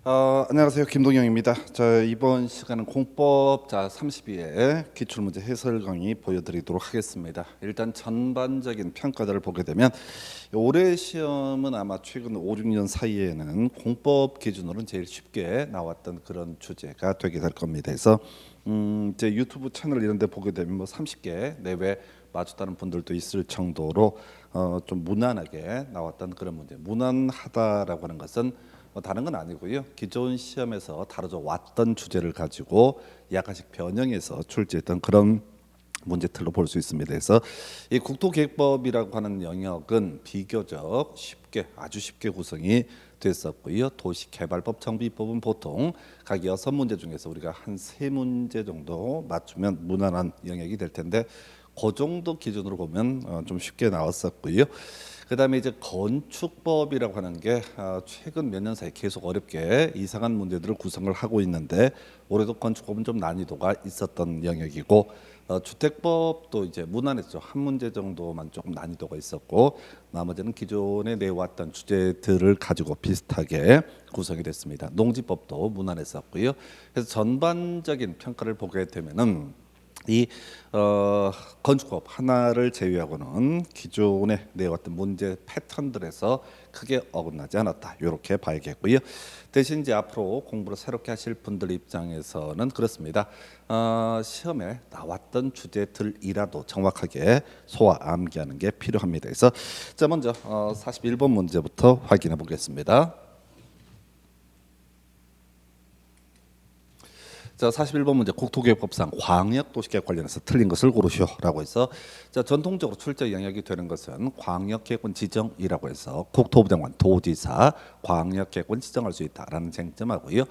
안녕하세요. 김동영입니다. 자, 이번 시간은 공법 32의 기출문제 해설 강의 보여드리도록 하겠습니다. 일단 전반적인 평가들을 보게 되면 올해 시험은 아마 최근 5, 6년 사이에는 공법 기준으로는 제일 쉽게 나왔던 그런 주제가 되게 될 겁니다. 그래서 제 유튜브 채널 이런 데 보게 되면 뭐 30개 내외 맞췄다는 분들도 있을 정도로 좀 무난하게 나왔던 그런 문제. 무난하다라고 하는 것은 다른 건 아니고요. 기존 시험에서 다뤄져 왔던 주제를 가지고 약간씩 변형해서 출제했던 그런 문제틀로 볼 수 있습니다. 그래서 이 국토계획법이라고 하는 영역은 비교적 쉽게 아주 쉽게 구성이 됐었고요. 도시개발법, 정비법은 보통 각 6문제 중에서 우리가 한 3문제 정도 맞추면 무난한 영역이 될 텐데 그 정도 기준으로 보면 좀 쉽게 나왔었고요. 그다음에 이제 건축법이라고 하는 게 최근 몇 년 사이 계속 어렵게 이상한 문제들을 구성을 하고 있는데 올해도 건축법은 좀 난이도가 있었던 영역이고 주택법도 이제 무난했죠. 한 문제 정도만 조금 난이도가 있었고 나머지는 기존에 내왔던 주제들을 가지고 비슷하게 구성이 됐습니다. 농지법도 무난했었고요. 그래서 전반적인 평가를 보게 되면은 이 건축법 하나를 제외하고는 기존에 내왔던 문제 패턴들에서 크게 어긋나지 않았다 이렇게 봐야겠고요. 대신 이제 앞으로 공부를 새롭게 하실 분들 입장에서는 그렇습니다. 시험에 나왔던 주제들이라도 정확하게 소화 암기하는 게 필요합니다. 그래서 자 먼저 41번 문제부터 확인해 보겠습니다. 자, 41번 문제 국토계획법상 광역도시계획 관련해서 틀린 것을 고르시오라고 해서 자, 전통적으로 출제 영역이 되는 것은 광역계획권 지정이라고 해서 국토부 장관, 도지사 광역계획권 지정할 수 있다라는 쟁점하고요.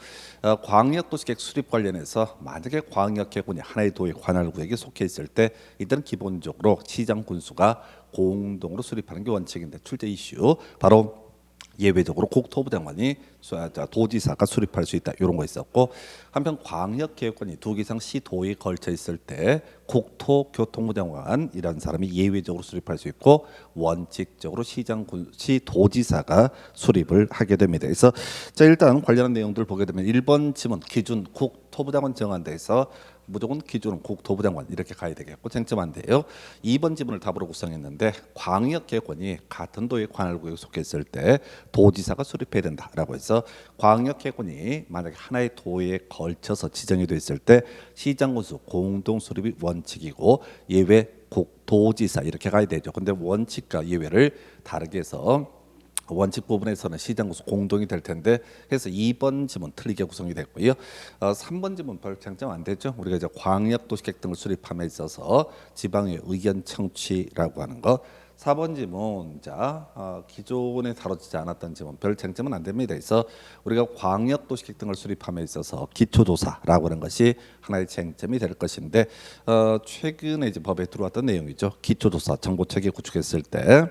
광역도시계획 수립 관련해서 만약에 광역계획권이 하나의 도의 관할구역에 속해 있을 때 이때는 기본적으로 시장 군수가 공동으로 수립하는 게 원칙인데 출제 이슈 바로 예외적으로 국토부 장관이 도지사가 수립할 수 있다 이런 거 있었고 한편 광역계획권이 2개 이상 시도에 걸쳐 있을 때 국토교통부 장관이라는 사람이 예외적으로 수립할 수 있고 원칙적으로 시도지사가 수립을 하게 됩니다. 그래서 자 일단 관련한 내용들 보게 되면 1번 지문 기준 국토부 장관 정한 데서 무조건 기준은 국토부 장관 이렇게 가야 되겠고 쟁점한데요. 2번 지문을 답으로 구성했는데 광역계획권이 같은 도의 관할구역에 속해 있을 때 도지사가 수립해야 된다라고 해서 광역계획권이 만약에 하나의 도에 걸쳐서 지정이 돼 있을 때 시장군수 공동 수립이 원칙이고 예외 국도지사 이렇게 가야 되죠. 근데 원칙과 예외를 다르게 해서 원칙 부분에서는 시장구수 공동이 될 텐데 그래서 2번 지문 틀리게 구성이 됐고요. 3번 지문 별 장점 안 되죠. 우리가 이제 광역도시계획 등을 수립함에 있어서 지방의 의견 청취라고 하는 것. 4번 지문 기존에 다뤄지지 않았던 지문 별 쟁점은 안 됩니다. 그래서 우리가 광역도시계획 등을 수립함에 있어서 기초조사라고 하는 것이 하나의 쟁점이 될 것인데 최근에 이제 법에 들어왔던 내용이죠. 기초조사 정보체계 구축했을 때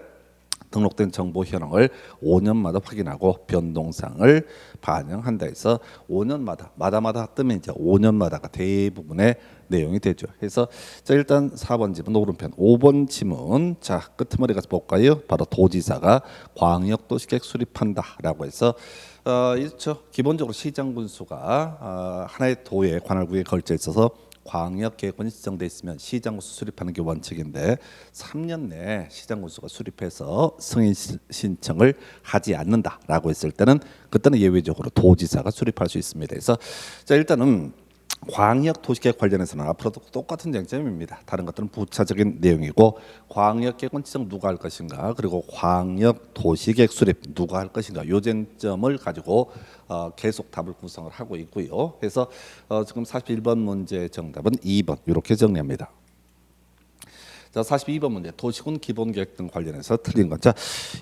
등록된 정보 현황을 5년마다 확인하고 변동사항을 반영한다 해서 5년마다 마다마다 뜨면 이제 5년마다가 대부분의 내용이 되죠. 그래서 자 일단 4번 지문 오른편 5번 지문 자 끄트머리 가서 볼까요? 바로 도지사가 광역도시계획 수립한다라고 해서 있죠. 기본적으로 시장 군수가 하나의 도의 관할구에 걸쳐 있어서 광역계획권이 지정돼 있으면 시장군수 수립하는 게 원칙인데 3년 내에 시장군수가 수립해서 승인 신청을 하지 않는다라고 했을 때는 그때는 예외적으로 도지사가 수립할 수 있습니다. 그래서 자 일단은 광역도시계획 관련해서는 앞으로도 똑같은 쟁점입니다. 다른 것들은 부차적인 내용이고 광역계획권 지정 누가 할 것인가 그리고 광역도시계획 수립 누가 할 것인가 요 쟁점을 가지고 계속 답을 구성을 하고 있고요. 그래서 지금 41번 문제 정답은 2번 이렇게 정리합니다. 자, 42번 문제 도시군 기본계획 등 관련해서 틀린 것. 자,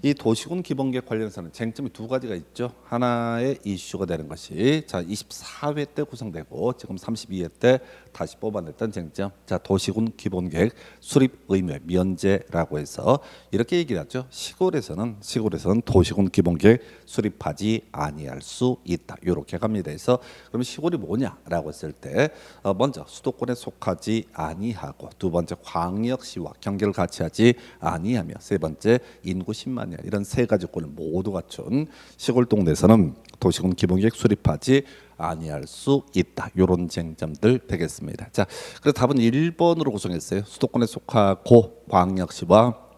이 도시군 기본계획 관련해서는 쟁점이 두 가지가 있죠. 하나의 이슈가 되는 것이 자 24회 때 구성되고 지금 32회 때 다시 뽑아냈던 쟁점. 자, 도시군 기본계획 수립 의무의 면제라고 해서 이렇게 얘기를 하죠. 시골에서는 도시군 기본계획 수립하지 아니할 수 있다. 이렇게 갑니다. 그래서 그럼 시골이 뭐냐라고 했을 때 먼저 수도권에 속하지 아니하고 두 번째 광역시 광역시와 경계를 같이 하지 아니하며 세 번째 인구 10만이야. 이런 세 가지 꼴을 모두 갖춘 시골 동네에서는 도시군 기본계획 수립하지 아니할 수 있다. 이런 쟁점들 되겠습니다. 자, 그래서 답은 1번으로 구성했어요. 수도권에 속하고 광역시와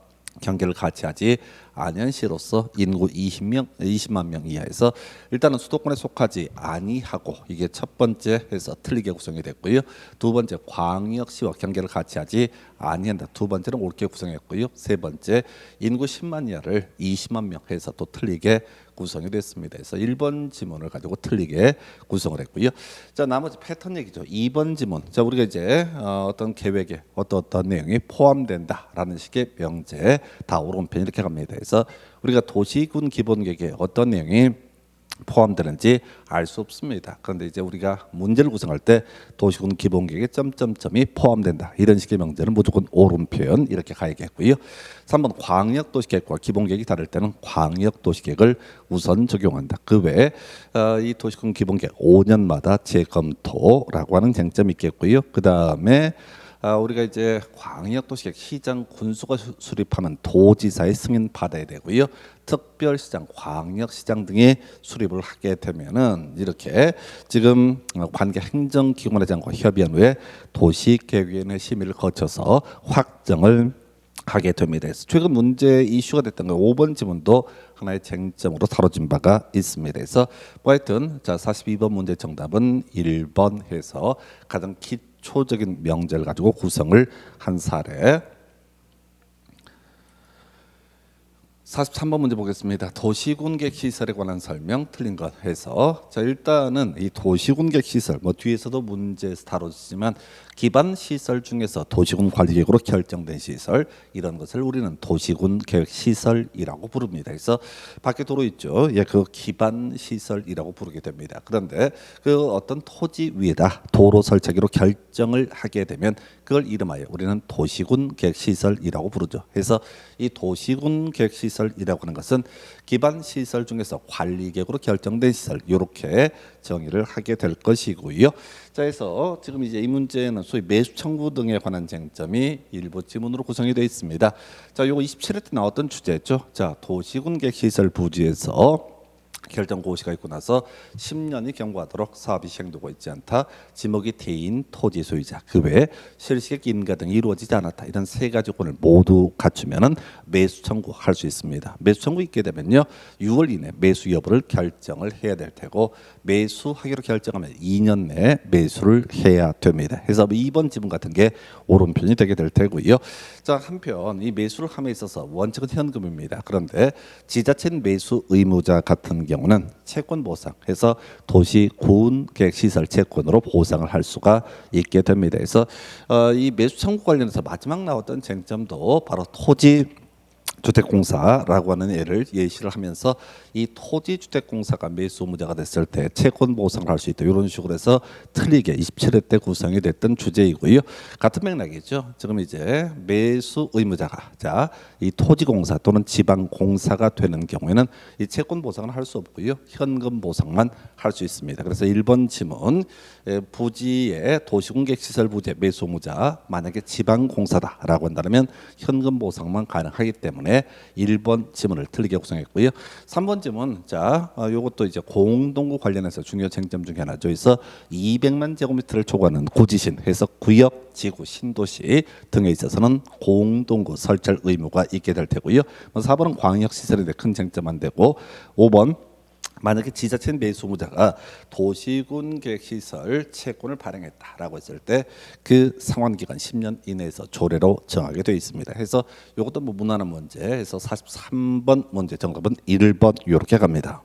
경계를 같이 하지 아니한 시로서 인구 20만 명 이하에서 일단은 수도권에 속하지 아니하고 이게 첫 번째 해서 틀리게 구성이 됐고요. 두 번째 광역시와 경계를 같이 하지 아니한다. 두 번째는 옳게 구성했고요. 세 번째 인구 10만 이하를 20만 명 해서 또 틀리게 구성이 됐습니다. 그래서 1번 지문을 가지고 틀리게 구성을 했고요. 자, 나머지 패턴 얘기죠. 2번 지문. 자, 우리가 이제 어떤 계획에 어떤 내용이 포함된다라는 식의 명제 다 오른편 이렇게 갑니다. 그래서 우리가 도시군 기본계획에 어떤 내용이 포함되는지 알 수 없습니다. 그런데 이제 우리가 문제를 구성할 때 도시군 기본계획에 점점점이 포함된다. 이런 식의 명제는 무조건 옳은 표현 이렇게 가야겠고요. 3번 광역도시계획과 기본계획이 다를 때는 광역도시계획을 우선 적용한다. 그 외에 이 도시군 기본계획 5년마다 재검토라고 하는 쟁점이 있겠고요. 그 다음에 우리가 이제 광역도시계획 시장 군수가 수립하면 도지사의 승인 받아야 되고요. 특별시장, 광역시장 등이 수립을 하게 되면은 이렇게 지금 관계 행정기관장과 협의한 후에 도시계획위원회 심의를 거쳐서 확정을 하게 됩니다. 그래서 최근 문제 이슈가 됐던 거 5번 지문도 하나의 쟁점으로 다뤄진 바가 있습니다. 그래서 뭐 하여튼 자 42번 문제 정답은 1번 해서 가장 기초적인 명제를 가지고 구성을 한 사례. 43번 문제 보겠습니다. 도시군계획 시설에 관한 설명 틀린 것 해서 자 일단은 이 도시군계획 시설 뭐 뒤에서도 문제에서 다루지만 기반 시설 중에서 도시군 관리계획으로 결정된 시설 이런 것을 우리는 도시군 계획 시설이라고 부릅니다. 그래서 밖에 도로 있죠. 예, 그 기반 시설이라고 부르게 됩니다. 그런데 그 어떤 토지 위에다 도로 설치하기로 결정을 하게 되면 그걸 이름하여 우리는 도시군 계획 시설이라고 부르죠. 그래서 이 도시군 계획 시설이라고 하는 것은 기반 시설 중에서 관리계획으로 결정된 시설 이렇게 정의를 하게 될 것이고요. 자, 그래서 지금 이제 이 문제는 소위 매수 청구 등에 관한 쟁점이 일부 지문으로 구성이 되어 있습니다. 자, 요거 27회 때 나왔던 주제죠. 자, 도시군 계획 시설 부지에서 결정 고시가 있고 나서 10년이 경과하도록 사업이 시행되고 있지 않다. 지목이 대인 토지 소유자 그 외에 실시객 인가 등이 이루어지지 않았다. 이런 세 가지 조건을 모두 갖추면은 매수 청구할 수 있습니다. 매수 청구 있게 되면요 6월 이내 매수 여부를 결정을 해야 될 테고 매수하기로 결정하면 2년 내에 매수를 해야 됩니다. 그래서 2번 지문 같은 게 오른편이 되게 될 테고요. 자, 한편 이 매수를 함에 있어서 원칙은 현금입니다. 그런데 지자체 매수 의무자 같은 경우는 채권 보상해서 도시군 계획 시설 채권으로 보상을 할 수가 있게 됩니다. 그래서 이 매수 청구 관련해서 마지막 나왔던 쟁점도 바로 토지 주택공사라고 하는 예시를 하면서 이 토지주택공사가 매수 의무자가 됐을 때 채권 보상을 할 수 있다. 이런 식으로 해서 틀리게 27회 때 구성이 됐던 주제이고요. 같은 맥락이죠. 지금 이제 매수 의무자가 자, 이 토지공사 또는 지방공사가 되는 경우에는 이 채권 보상을 할 수 없고요. 현금 보상만 할 수 있습니다. 그래서 1번 지문 부지의 도시공객시설 부지 매수 의무자 만약에 지방공사다라고 한다면 현금 보상만 가능하기 때문에 1번 지문을 틀리게 구성했고요. 3번 지문 자 요것도 이제 공동구 관련해서 중요 쟁점 중에 하나죠. 그래서 200만 제곱미터를 초과하는 구지신 해서 구역, 지구, 신도시 등에 있어서는 공동구 설치할 의무가 있게 될 테고요. 4번은 광역시설인데 큰 쟁점 안 되고 5번 만약에 지자체 매수 의무자가 도시군 계획시설 채권을 발행했다라고 했을 때 그 상환 기간 10년 이내에서 조례로 정하게 되어 있습니다. 해서 이것도 뭐 무난한 문제. 해서 43번 문제 정답은 1번 이렇게 갑니다.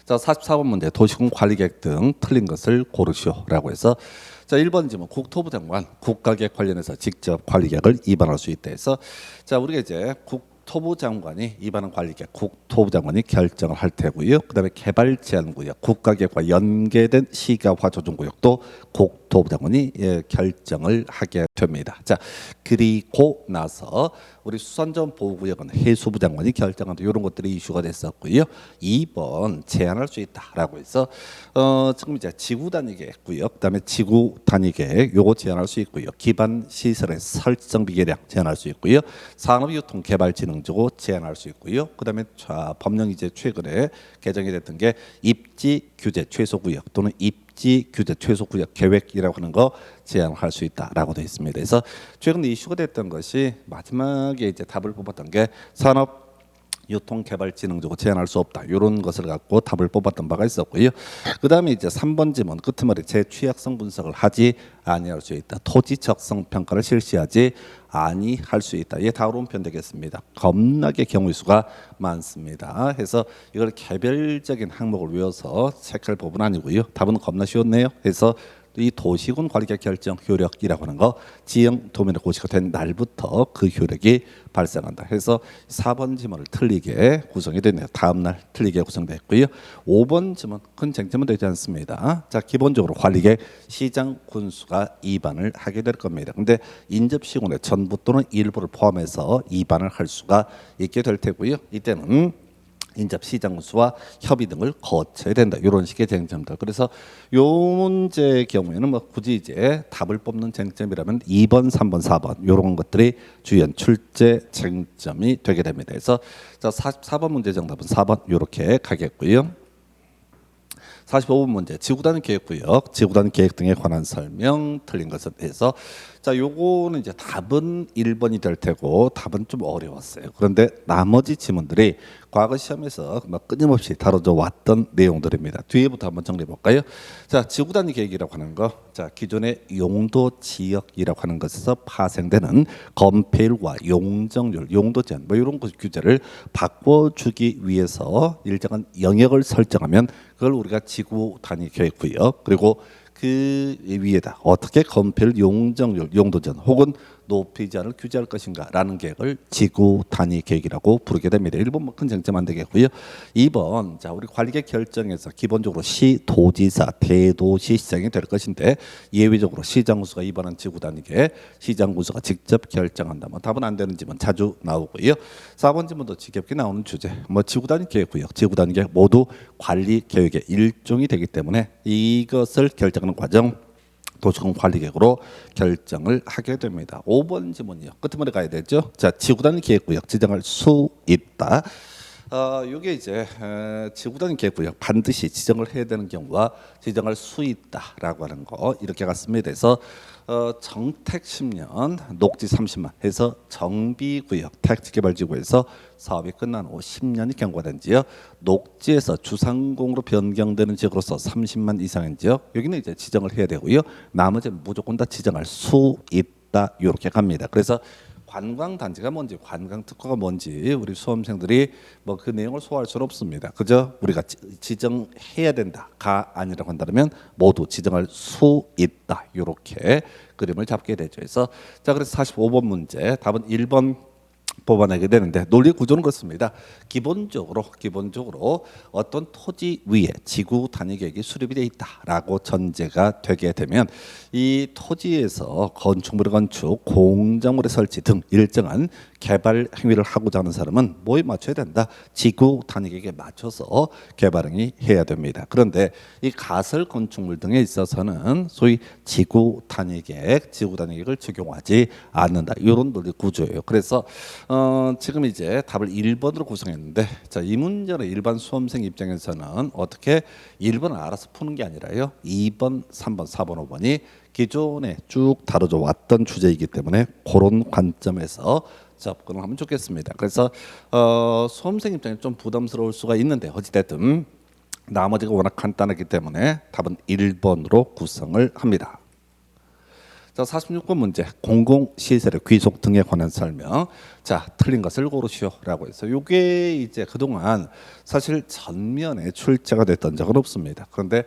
자, 44번 문제 도시군 관리계획 등 틀린 것을 고르시오라고 해서 자 1번 지문 국토부 장관 국가계획 관련해서 직접 관리계획을 위반할 수 있다 해서 자 우리가 이제 국토부 장관이 위반한 관리계획 국토부 장관이 결정을 할 테고요. 그다음에 개발 제한 구역 국가계획과 연계된 시가화 조정 구역도 국토부 장관이 결정을 하게 됩니다. 자, 그리고 나서 우리 수산자원 보호구역은 해수부 장관이 결정한다. 이런 것들이 이슈가 됐었고요. 2번 제한할 수 있다라고 해서 지금 이제 지구 단위 계획 구역, 그다음에 지구 단위 계획 요거 제한할 수 있고요. 기반 시설의 설정비 계량 제한할 수 있고요. 산업유통개발진흥지구 제한할 수 있고요. 그다음에 법령 이제 최근에 개정이 됐던 게 입지 규제 최소 구역 또는 입지 규제 최소 구역 계획이라고 하는 거 제한할 수 있다라고 되어 있습니다. 그래서 최근에 이슈가 됐던 것이 마지막에 이제 답을 뽑았던 게 산업 유통개발진흥지구 제한할 수 없다 이런 것을 갖고 답을 뽑았던 바가 있었고요. 그 다음에 이제 3번 지문 끝머리 재취약성 분석을 하지 아니할 수 있다. 토지 적성 평가를 실시하지 아니할 수 있다. 이게 다음편 되겠습니다. 겁나게 경우의 수가 많습니다. 해서 이걸 개별적인 항목을 외워서 체크할 부분 아니고요. 답은 겁나 쉬웠네요. 해서 이 도시군 관리계획 결정 효력이라고 하는 거 지형 도면에 고시가 된 날부터 그 효력이 발생한다. 해서 4번 지문을 틀리게 구성이 됐네요. 다음 날 틀리게 구성됐고요. 5번 지문 큰 쟁점은 되지 않습니다. 자, 기본적으로 관리계획 시장 군수가 위반을 하게 될 겁니다. 근데 인접 시군의 전부 또는 일부를 포함해서 위반을 할 수가 있게 될 테고요. 이때는 인접 시장군수와 협의 등을 거쳐야 된다. 이런 식의 쟁점들. 그래서 요 문제의 경우에는 뭐 굳이 이제 답을 뽑는 쟁점이라면 2번, 3번, 4번 이런 것들이 주연 출제 쟁점이 되게 됩니다. 그래서 자, 44번 문제 정답은 4번 이렇게 가겠고요. 45번 문제 지구단 계획구역, 지구단 계획 등에 관한 설명 틀린 것에 대해서 자, 요거는 이제 답은 1번이 될 테고 답은 좀 어려웠어요. 그런데 나머지 지문들이 과거 시험에서 막 끊임없이 다뤄져 왔던 내용들입니다. 뒤에부터 한번 정리해 볼까요? 자, 지구단위 계획이라고 하는 거, 자, 기존의 용도 지역이라고 하는 것에서 파생되는 건폐율과 용적률, 용도 제한 뭐 이런 것 규제를 바꿔주기 위해서 일정한 영역을 설정하면 그걸 우리가 지구 단위 계획구역 그리고 그 위에다 어떻게 건폐율, 용적률, 용도전 혹은 높이 제한을 규제할 것인가라는 계획을 지구 단위 계획이라고 부르게 됩니다. 1번 큰 쟁점 안 되겠고요. 2번 자 우리 관리계획 결정에서 기본적으로 시, 도지사, 대도시 시장이 될 것인데 예외적으로 시장군수가 위반한 지구 단위 계획, 시장군수가 직접 결정한다. 뭐 답은 안 되는 지문 자주 나오고요. 4번 지문도 지겹게 나오는 주제. 뭐 지구 단위 계획구역, 지구 단위 계획 모두 관리 계획의 일종이 되기 때문에 이것을 결정하는 과정. 도시군 관리계획으로 결정을 하게 됩니다. 5번 지문이요. 끝머리 가야 되죠. 자, 지구단 계획구역 지정할 수 있다. 이게 이제 지구단 계획구역 반드시 지정을 해야 되는 경우와 지정할 수 있다라고 하는 거 이렇게 갔습니다. 그래서 정택 10년, 녹지 30만 해서 정비구역, 택지개발지구에서 사업이 끝난 후 10년이 경과된 지역, 녹지에서 주상공으로 변경되는 지역으로서 30만 이상인 지역, 여기는 이제 지정을 해야 되고요. 나머지는 무조건 다 지정할 수 있다 이렇게 갑니다. 그래서 관광단지가 뭔지 관광특화가 뭔지 우리 수험생들이 뭐 그 내용을 소화할 수는 없습니다. 그저 우리가 지정해야 된다가 아니라고 한다면 모두 지정할 수 있다 이렇게 그림을 잡게 되죠. 그래서 자 그래서 45번 문제 답은 1번 뽑아내게 되는데 논리 구조는 그렇습니다. 기본적으로 어떤 토지 위에 지구 단위 계획이 수립이 돼 있다라고 전제가 되게 되면 이 토지에서 건축물의 건축, 공작물의 설치 등 일정한 개발 행위를 하고자 하는 사람은 뭐에 맞춰야 된다? 지구 단위 계획에 맞춰서 개발 행위 해야 됩니다. 그런데 이 가설 건축물 등에 있어서는 소위 지구 단위 계획, 지구 단위 계획을 적용하지 않는다. 이런 논리 구조예요. 그래서 지금 이제 답을 1번으로 구성했는데 자, 이 문제는 일반 수험생 입장에서는 어떻게 1번을 알아서 푸는 게 아니라요. 2번, 3번, 4번, 5번이 기존에 쭉 다뤄져 왔던 주제이기 때문에 그런 관점에서 접근을 하면 좋겠습니다. 그래서 수험생 입장에 좀 부담스러울 수가 있는데 어찌됐든 나머지가 워낙 간단하기 때문에 답은 1번으로 구성을 합니다. 자, 46번 문제 공공시설의 귀속 등에 관한 설명. 자, 틀린 것을 고르시오라고 해서 이게 이제 그동안 사실 전면에 출제가 됐던 적은 없습니다. 그런데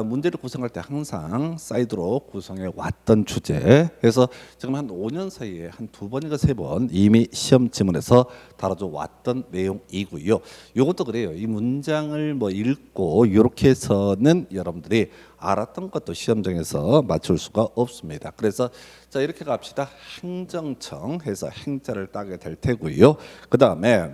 문제를 구성할 때 항상 사이드로 구성해 왔던 주제. 그래서 지금 한 5년 사이에 한 2번인가 3번 이미 시험 지문에서 다뤄져 왔던 내용이고요. 이것도 그래요. 이 문장을 뭐 읽고 이렇게 해서는 여러분들이 알았던 것도 시험장에서 맞출 수가 없습니다. 그래서 자 이렇게 갑시다. 행정청 해서 행자를 따게 될 테고요. 그 다음에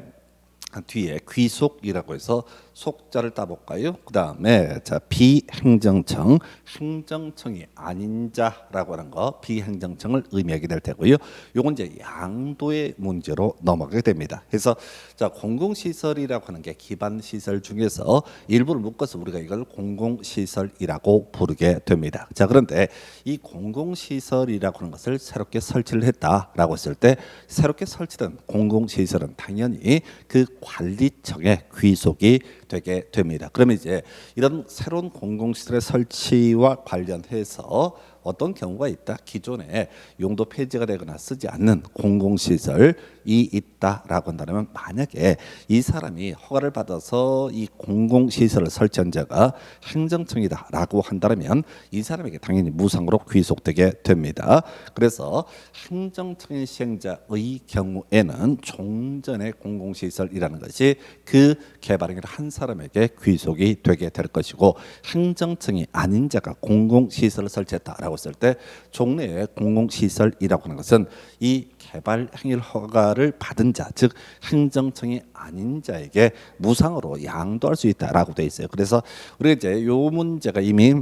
뒤에 귀속이라고 해서 속자를 따볼까요? 그 다음에 자 비행정청, 행정청이 아닌 자라고 하는 거 비행정청을 의미하게 될 테고요. 요건 이제 양도의 문제로 넘어가게 됩니다. 그래서 자 공공시설이라고 하는 게 기반시설 중에서 일부를 묶어서 우리가 이걸 공공시설이라고 부르게 됩니다. 자 그런데 이 공공시설이라고 하는 것을 새롭게 설치를 했다라고 했을 때 새롭게 설치된 공공시설은 당연히 그 관리청의 귀속이 되게 됩니다. 그러면 이제 이런 새로운 공공시설의 설치와 관련해서 어떤 경우가 있다. 기존에 용도 폐지가 되거나 쓰지 않는 공공시설이 있다라고 한다면 만약에 이 사람이 허가를 받아서 이 공공시설을 설치한 자가 행정청이다라고 한다면 이 사람에게 당연히 무상으로 귀속되게 됩니다. 그래서 행정청의 시행자의 경우에는 종전의 공공시설이라는 것이 그 개발행위를 한 사람에게 귀속이 되게 될 것이고 행정청이 아닌 자가 공공시설을 설치했다라고 했을 때 종래의 공공시설이라고 하는 것은 이 개발 행위를 허가를 받은 자, 즉 행정청이 아닌 자에게 무상으로 양도할 수 있다라고 돼 있어요. 그래서 우리가 이제 요 문제가 이미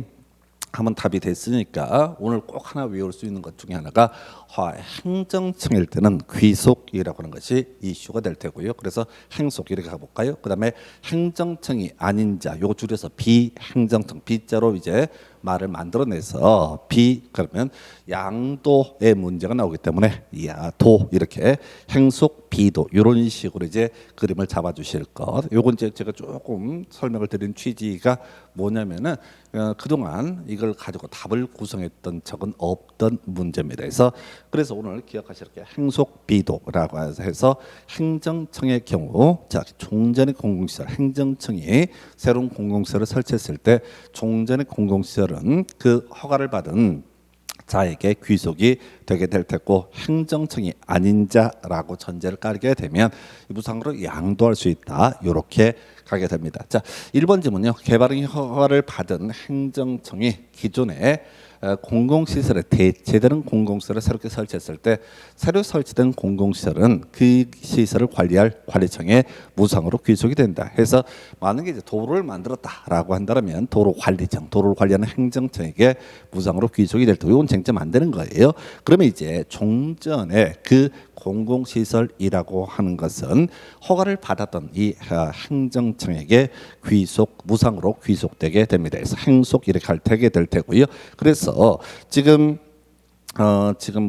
한번 답이 됐으니까 오늘 꼭 하나 외울 수 있는 것 중에 하나가 행정청일 때는 귀속이라고 하는 것이 이슈가 될 테고요. 그래서 행속 이렇게 가볼까요? 그 다음에 행정청이 아닌 자, 요거 줄여서 비행정청, 비자로 이제 말을 만들어내서 그러면 양도의 문제가 나오기 때문에 야도 이렇게 행속 비도 이런 식으로 이제 그림을 잡아주실 것. 요건 이제 제가 조금 설명을 드린 취지가 뭐냐면은 그동안 이걸 가지고 답을 구성했던 적은 없던 문제입니다. 그래서 오늘 기억하실 게 행속 비도라고 해서 행정청의 경우 자 종전의 공공시설 행정청이 새로운 공공시설을 설치했을 때 종전의 공공시설은 그 허가를 받은 자에게 귀속이 되게 될 테고 행정청이 아닌 자라고 전제를 깔게 되면 무상으로 양도할 수 있다. 이렇게 가게 됩니다. 자, 1번 질문요. 개발행위 허가를 받은 행정청이 기존에 공공시설에 대체되는 공공시설을 새롭게 설치했을 때 새로 설치된 공공시설은 그 시설을 관리할 관리청에 무상으로 귀속이 된다. 해서 만약에 이제 도로를 만들었다라고 한다면 도로관리청, 도로를 관리하는 행정청에게 무상으로 귀속이 될 때 이건 쟁점 안 되는 거예요. 그러면 이제 종전에 그 공공시설이라고 하는 것은 허가를 받았던 이 행정청에게 무상으로 귀속되게 됩니다. 그래서 행속 이렇게 되게 될 테고요. 그래서 지금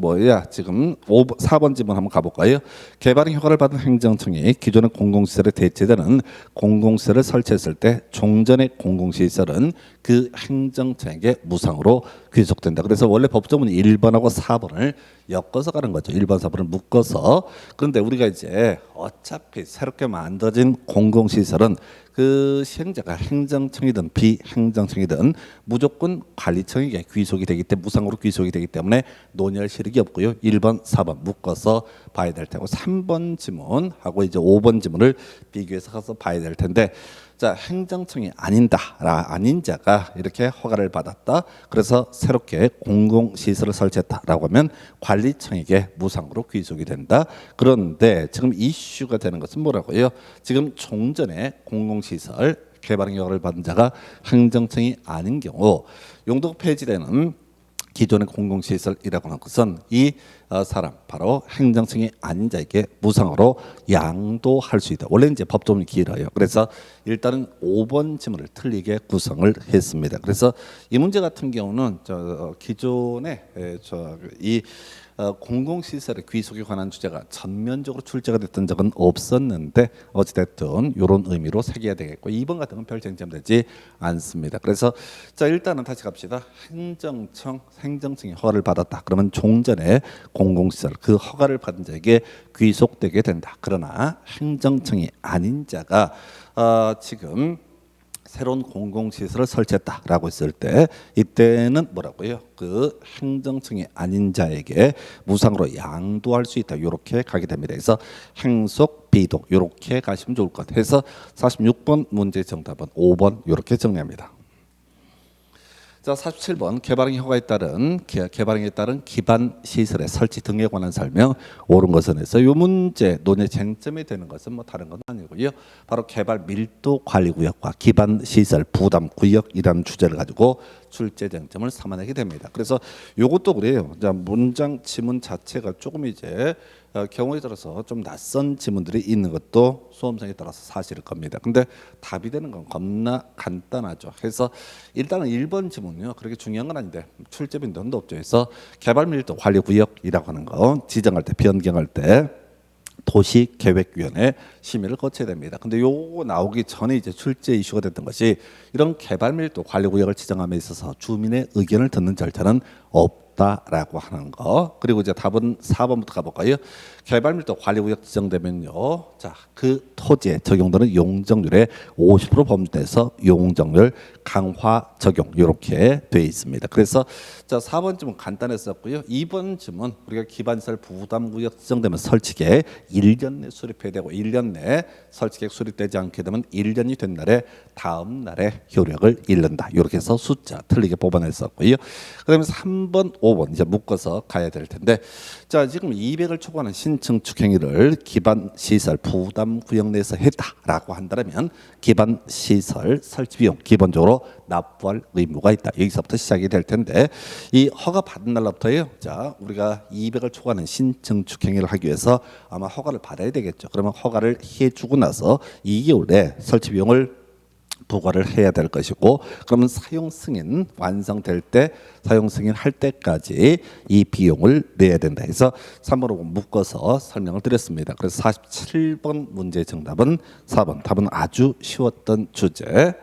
뭐야? 지금 4번 질문 한번 가볼까요? 개발행 허가를 받은 행정청이 기존의 공공시설에 대체되는 공공시설을 설치했을 때 종전의 공공시설은 그 행정청에게 무상으로 귀속된다. 그래서 원래 법조문이 1번하고 4번을 엮어서 가는 거죠. 1번, 4번을 묶어서. 그런데 우리가 이제 어차피 새롭게 만들어진 공공시설은 그 시행자가 행정청이든 비행정청이든 무조건 관리청에게 귀속이 되기 때문에 무상으로 귀속이 되기 때문에 논의할 실익이 없고요. 1번, 4번 묶어서 봐야 될 테고 3번 지문하고 이제 5번 지문을 비교해서 가서 봐야 될 텐데 자 행정청이 아닌 자가 이렇게 허가를 받았다. 그래서 새롭게 공공시설을 설치했다라고 하면 관리청에게 무상으로 귀속이 된다. 그런데 지금 이슈가 되는 것은 뭐라고요? 지금 종전에 공공시설 개발행 허가를 받은 자가 행정청이 아닌 경우 용도가 폐지되는 기존의 공공시설이라고 하는 것은 이 사람 바로 행정청이 아닌 자에게 무상으로 양도할 수 있다. 원래 이제 법조문이 길어요. 그래서 일단은 5번 지문을 틀리게 구성을 했습니다. 그래서 이 문제 같은 경우는 기존에 이 공공시설의 귀속에 관한 주제가 전면적으로 출제가 됐던 적은 없었는데 어찌됐든 이런 의미로 새겨야 되겠고 2번 같은 건 별 쟁점되지 않습니다. 그래서 자 일단은 다시 갑시다. 행정청이 허가를 받았다. 그러면 종전에 공공시설 그 허가를 받은 자에게 귀속되게 된다. 그러나 행정청이 아닌 자가 지금 새로운 공공시설을 설치했다라고 했을 때 이때는 뭐라고요? 그 행정층이 아닌 자에게 무상으로 양도할 수 있다. 이렇게 가게 됩니다. 그래서 행속 비도 이렇게 가시면 좋을 것 같아요. 그래서 46번 문제 정답은 5번 이렇게 정리합니다. 자, 47번 개발행위 개발행위에 따른 기반 시설의 설치 등에 관한 설명 옳은 것은 해서 이 문제 논의 쟁점이 되는 것은 뭐 다른 건 아니고요. 바로 개발 밀도 관리 구역과 기반 시설 부담 구역이라는 주제를 가지고 출제 쟁점을 삼아내게 됩니다. 그래서 이것도 그래요. 자, 문장 지문 자체가 조금 이제 경우에 따라서 좀 낯선 지문들이 있는 것도 수험생에 따라서 사실일 겁니다. 근데 답이 되는 건 겁나 간단하죠. 그래서 일단은 1번 지문은요. 그렇게 중요한 건 아닌데 출제 빈도는 없죠. 그래서 개발 밀도 관리 구역이라고 하는 거 지정할 때 변경할 때 도시계획위원회 심의를 거쳐야 됩니다. 근데 요거 나오기 전에 이제 출제 이슈가 됐던 것이 이런 개발밀도 관리구역을 지정함에 있어서 주민의 의견을 듣는 절차는 없다라고 하는 거. 그리고 이제 답은 4번부터 가볼까요? 개발밀도 관리구역 지정되면요, 자, 그 토지에 적용되는 용적률의 50% 범주에서 용적률 강화 적용 이렇게 돼 있습니다. 그래서 자, 4번 질문 간단했었고요. 2번 질문 우리가 기반시설 부담구역 지정되면 설치계획 1년 내 수립해야 되고 1년 내 설치계획 수립되지 않게 되면 1년이 된 날에 다음 날에 효력을 잃는다. 이렇게 해서 숫자 틀리게 뽑아냈었고요. 그다음에 3번, 5번 이제 묶어서 가야 될 텐데, 자, 지금 200을 초과하는 신청축 행위를 기반시설 부담구역 내에서 했다라고 한다면 기반시설 설치 비용 기본적으로 납부할 의무가 있다. 여기서부터 시작이 될 텐데, 이 허가 받은 날부터요. 자, 우리가 200을 초과하는 신청축 행위를 하기 위해서 아마 허가를 받아야 되겠죠. 그러면 허가를 해주고 나서 2개월 내에 설치 비용을 부과를 해야 될 것이고, 그러면 사용 승인 완성될 때 사용 승인 할 때까지 이 비용을 내야 된다 해서 3번, 5번 묶어서 설명을 드렸습니다. 그래서 47번 문제 정답은 4번. 답은 아주 쉬웠던 주제.